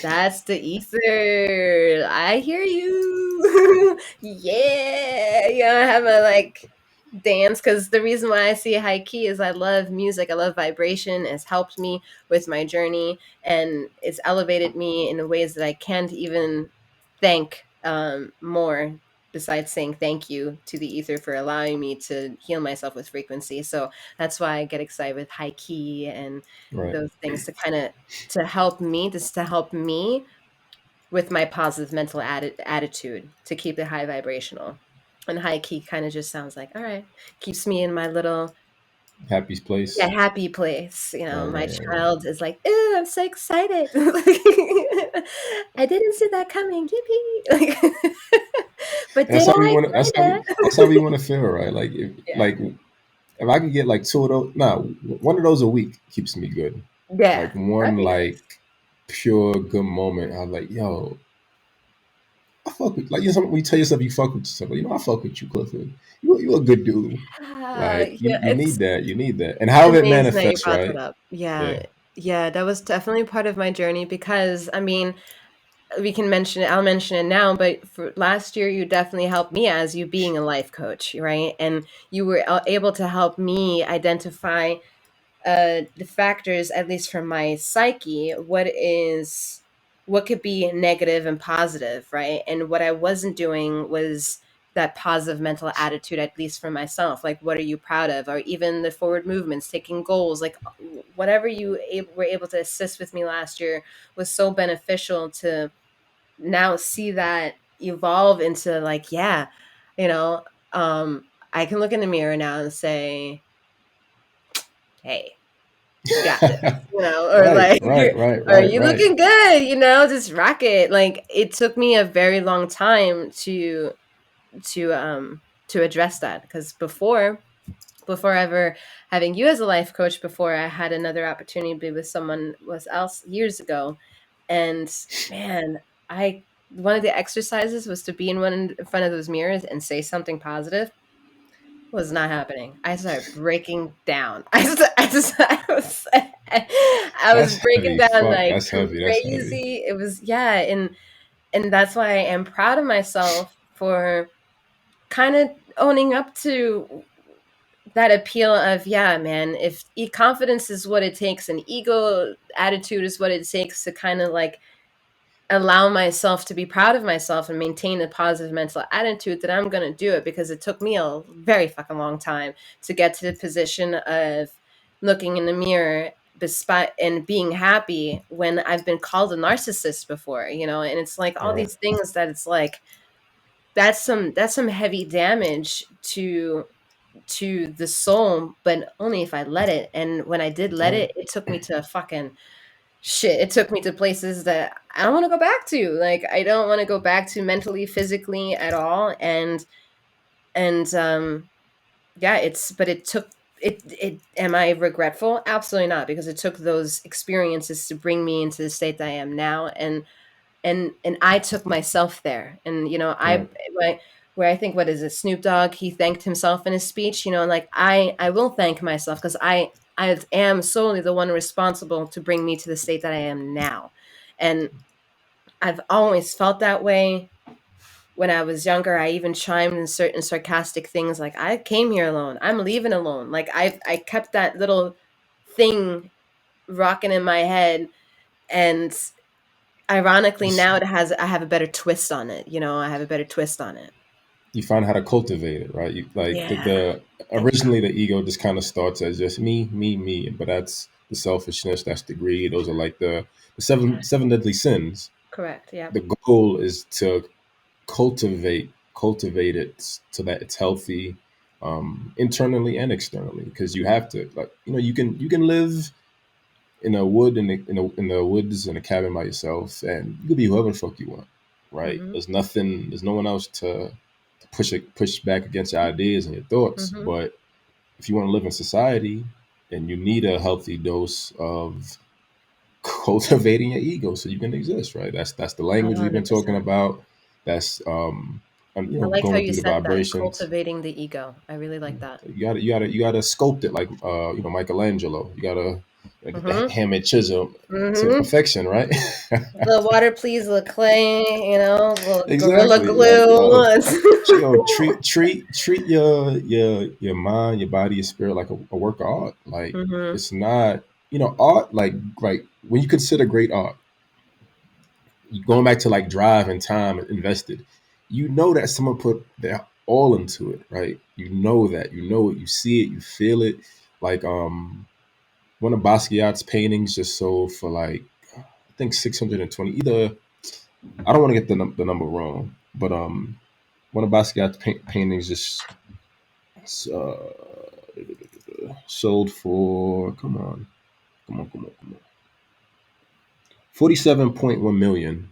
that's the ether. I hear you. Yeah. I have a like dance, because the reason why I see high key is I love music. I love vibration. It's helped me with my journey, and it's elevated me in ways that I can't even thank more, besides saying thank you to the ether for allowing me to heal myself with frequency. So that's why I get excited with high key and Right. those things, to help me with my positive mental attitude, to keep it high vibrational. And high key kind of just sounds like, all right, keeps me in my little Happy Yeah, place. happy place. You know, Right, my right, right, right. child is like, "Ooh, I'm so excited." I didn't see that coming. Yippee. Like, but That's did how we I? want to. Kinda. That's how we want to feel, right? Yeah. If I could get like two of those, nah, one of those a week keeps me good. Like Yeah, that'd one be like nice. pure good moment. I was like, yo, I fuck with, like, you know, when you tell yourself you fuck with yourself, like, you know, I fuck with you, Clifford. You a good dude. Like Yeah, you need it's that. You need that. And how it amazing that you manifests, brought that right? up. Yeah. Yeah. Yeah, that was definitely part of my journey because, I mean, we can mention it, I'll mention it now, but for last year, you definitely helped me as you being a life coach, right? And you were able to help me identify the factors, at least from my psyche, what could be negative and positive, right? And what I wasn't doing was that positive mental attitude, at least for myself. Like, what are you proud of? Or even the forward movements, taking goals, like whatever were able to assist with me last year was so beneficial to now see that evolve into like, yeah, you know, I can look in the mirror now and say, hey, you got this, or Right, like, right, right, are right, you right. looking good, just rock it. Like, it took me a very long time to um to address that, because before ever having you as a life coach, before I had another opportunity to be with someone was else years ago. And man, I one of the exercises was to be in front of those mirrors and say something positive. Was not happening. I started breaking down. I was That's breaking heavy. down Fuck, like that's heavy. That's heavy. crazy. It was, yeah, and that's why I am proud of myself for kind of owning up to that appeal of, yeah, man, if confidence is what it takes and ego attitude is what it takes to kind of like allow myself to be proud of myself and maintain a positive mental attitude, that I'm going to do it, because it took me a very fucking long time to get to the position of looking in the mirror despite and being happy when I've been called a narcissist before, and it's like all Right. these things that it's like that's some heavy damage to the soul, but only if I let it. And when I did let Right. it, it took me to fucking shit. It took me to places that I don't want to go back to. Like, I don't want to go back to mentally, physically at all. And yeah, but it took it. Am I regretful? Absolutely not, because it took those experiences to bring me into the state that I am now. And I took myself there. And Right. where I think, what is it, Snoop Dogg? He thanked himself in his speech. And like, I will thank myself, because I am solely the one responsible to bring me to the state that I am now. And I've always felt that way. When I was younger, I even chimed in certain sarcastic things like, I came here alone. I'm leaving alone. Like, I kept that little thing rocking in my head. And ironically, Just now I have a better twist on it. I have a better twist on it. you find how to cultivate it, right? You like Yeah. the Thank you. originally the ego just kind of starts as just me, me, me, but that's the selfishness, that's the greed. Those are like the seven deadly sins. Correct. Yeah. The goal is to cultivate it so that it's healthy, internally and externally, because you have to, like, you can live in a wood in the woods in a cabin by yourself, and you could be whoever the fuck you want, right? Mhm. There's no one else to push back against your ideas and your thoughts. Mhm. But if you want to live in society, then you need a healthy dose of cultivating your ego so you can exist, right? That's the language we've been talking 100%. about. That's I like how going you through the said that, vibrations. cultivating the ego. I really like that. You gotta sculpt it like Michelangelo. You gotta get the Mhm. hammer and chisel to Mhm. perfection, right? The water please the clay, the gorilla Exactly. Like, glue. treat your mind, your body, your spirit like a work of art. Like, Mhm. it's not, art, like when you consider great art, going back to like drive and time invested, that someone put their all into it, right? You know it, you see it, you feel it. Like, one of Basquiat's paintings just sold for like, I think 620. Either, I don't want to get the number wrong, but one of Basquiat's paintings just, uh, sold for come on, 47.1 million,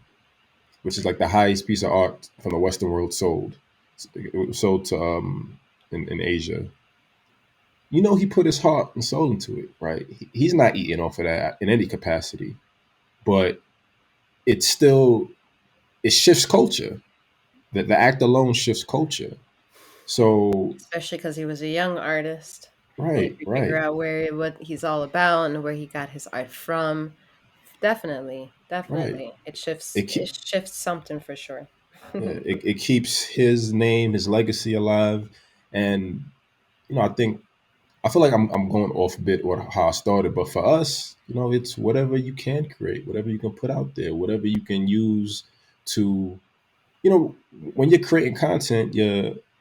which is like the highest piece of art from the Western world sold. It was sold to in Asia. He put his heart and soul into it, right? He's not eating off of that in any capacity, but it's still it shifts culture. The act alone shifts culture. So Especially because he was a young artist. And if right, you figure right, out what he's all about and where he got his art from, definitely, right. definitely, It it keep, shifts something for sure. it keeps his name, his legacy alive, and I think I feel like I'm going off a bit or how I started, but for us, it's whatever you can create, whatever you can put out there, whatever you can use to, you know, when you're creating content,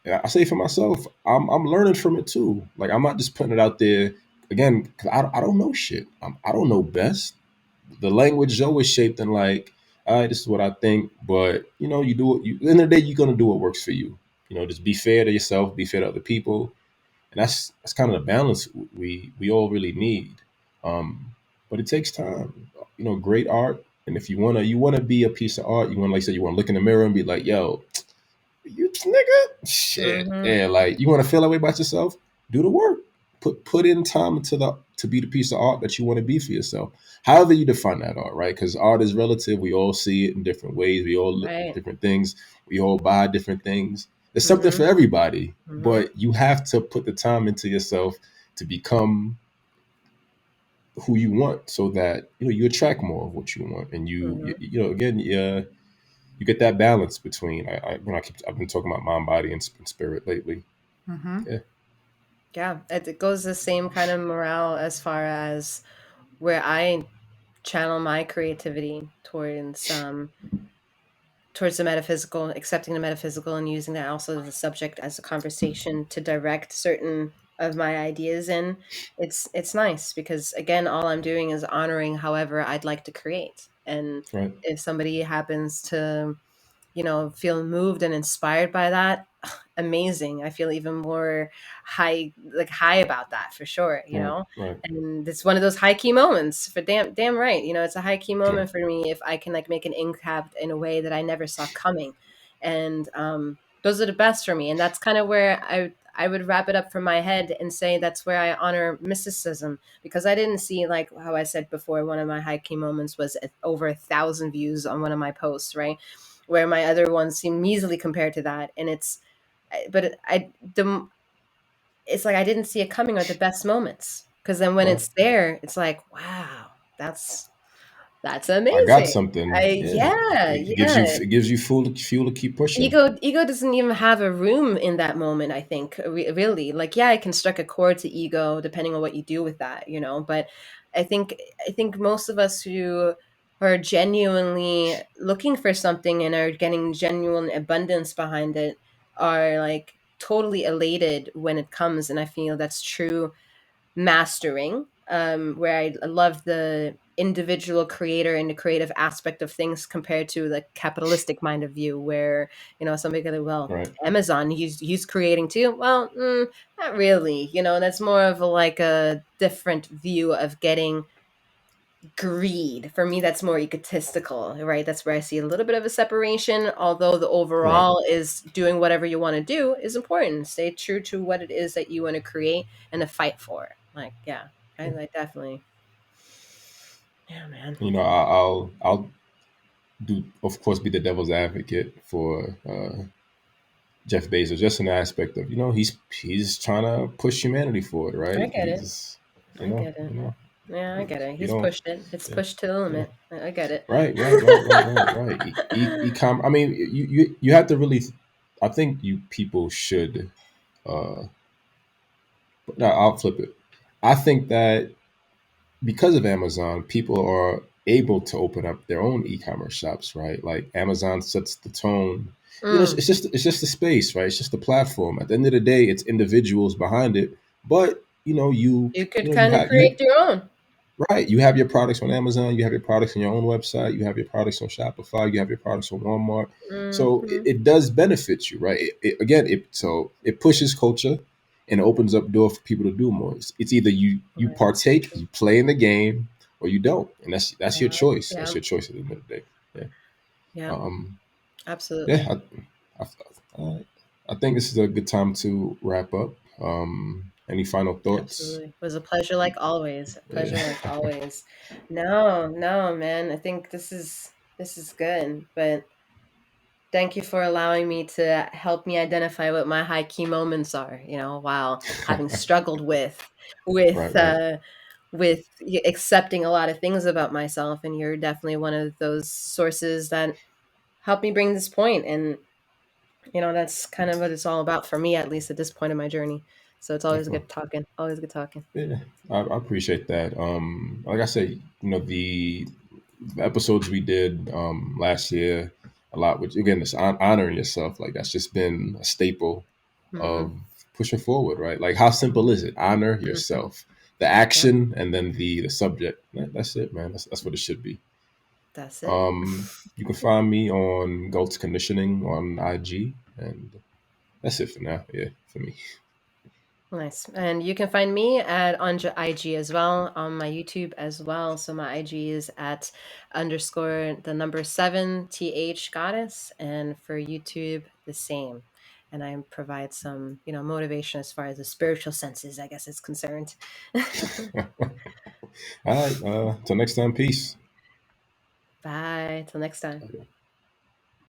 I say for myself, I'm learning from it too. Like I'm not just putting it out there again because I don't know shit. I don't know best. The language is always shaped in like, all right, this is what I think, but you do it. At the end of the day, you're gonna do what works for you. Just be fair to yourself, be fair to other people, and that's kind of the balance we all really need. But it takes time. Great art, and if you wanna be a piece of art, like I said, you wanna look in the mirror and be like, yo, you nigga, shit, Hmm. yeah. Like you wanna feel that way about yourself, do the work. Put in time to be the piece of art that you want to be for yourself. However you define that art, right? Because art is relative. We all see it in different ways. We all look at Right. different things. We all buy different things. There's something Hmm. for everybody, Hmm. but you have to put the time into yourself to become who you want, so that you attract more of what you want, and Hmm. again, you get that balance between. I've been talking about mind, body, and spirit lately. Hmm. Yeah, Yeah, it goes the same kind of morale as far as where I channel my creativity towards the metaphysical, accepting the metaphysical, and using that also as a subject as a conversation to direct certain of my ideas in. It's nice because again, all I'm doing is honoring however I'd like to create. And right, if somebody happens to, feel moved and inspired by that, amazing. I feel even more high about that for sure, right, right, and it's one of those high key moments for damn right. It's a high key right. moment for me if I can like make an impact in a way that I never saw coming. And those are the best for me. And that's kind of where I would wrap it up from my head and say that's where I honor mysticism, because I didn't see, like how I said before, one of my high key moments was over 1,000 views on one of my posts, right? Where my other ones seem measly compared to that. And but it's like I didn't see it coming are the best moments, because then when Right. it's there, it's like, wow, that's I got amazing. something. I Yeah, Yeah, yeah. it gives you fuel to keep pushing. Ego doesn't even have a room in that moment, I think, really. Like, yeah, I can strike a chord to ego depending on what you do with that, but I think most of us who are genuinely looking for something and are getting genuine abundance behind it are like totally elated when it comes. And I feel that's true mastering, where I love the individual creator and the creative aspect of things compared to the capitalistic mind of view, where somebody could, well, Right. Amazon, he's creating too. Well, not really. That's more of like a different view of getting greed. For me, that's more egotistical, right? That's where I see a little bit of a separation, although the Right. overall is doing whatever you want to do is important. Stay true to what it is that you want to create and to fight for. Like, yeah, I definitely, yeah, man. I'll do, of course, be the devil's advocate for Jeff Bezos, just in the aspect of he's trying to push humanity forward, I right? get it. He's I get it. Yeah, I get it. you He's don't pushed it. It's yeah, pushed to the yeah. limit. I get it. Right, right. I mean, you have to really. I think you people should. Uh, no, I'll flip it. I think that because of Amazon, people are able to open up their own e-commerce shops, right? Like Amazon sets the tone. Mm. It's just a space, right? It's just a platform. At the end of the day, it's individuals behind it, but You could you kind of have create your own. right. You have your products on Amazon. You have your products on your own website. You have your products on Shopify. You have your products on Walmart. So Hmm. it does benefit you, right? Again, it pushes culture, and it opens up door for people to do more. It's either you Right. So partake, true. you play in the game, or you don't, and that's your Yeah. choice. That's Yeah. your choice at the end of the day. Yeah. Yeah. Um. Absolutely. Yeah. I, I, I think this is a good time to wrap up. Any final thoughts? Absolutely. It was a pleasure like always. A Yeah. pleasure like always. No, no, man. I think this is good. But thank you for allowing me to help me identify what my high key moments are, while having struggled with Right. Right. accepting a lot of things about myself, and you're definitely one of those sources that helped me bring this point, and that's kind of what it's all about for me, at least at this point in my journey. So it's always Definitely. good talking. Always good talking. Yeah. I appreciate that. Like I say, the episodes we did last year a lot, which again is honoring yourself. Like that's just been a staple Mhm. of pushing forward, right? Like how simple is it? Honor Mhm. yourself, the Yep. action, and then the subject. That's it, man. That's what it should be. That's it. You can find me on Gold's Conditioning on IG, and that's it for now. Yeah, for me. Nice. And you can find me at on IG as well, on my YouTube as well. So my IG is at underscore the number 7th goddess. And for YouTube, the same. And I provide some, motivation as far as the spiritual senses, I guess, is concerned. All right. Till next time. Peace. Bye. Till next time.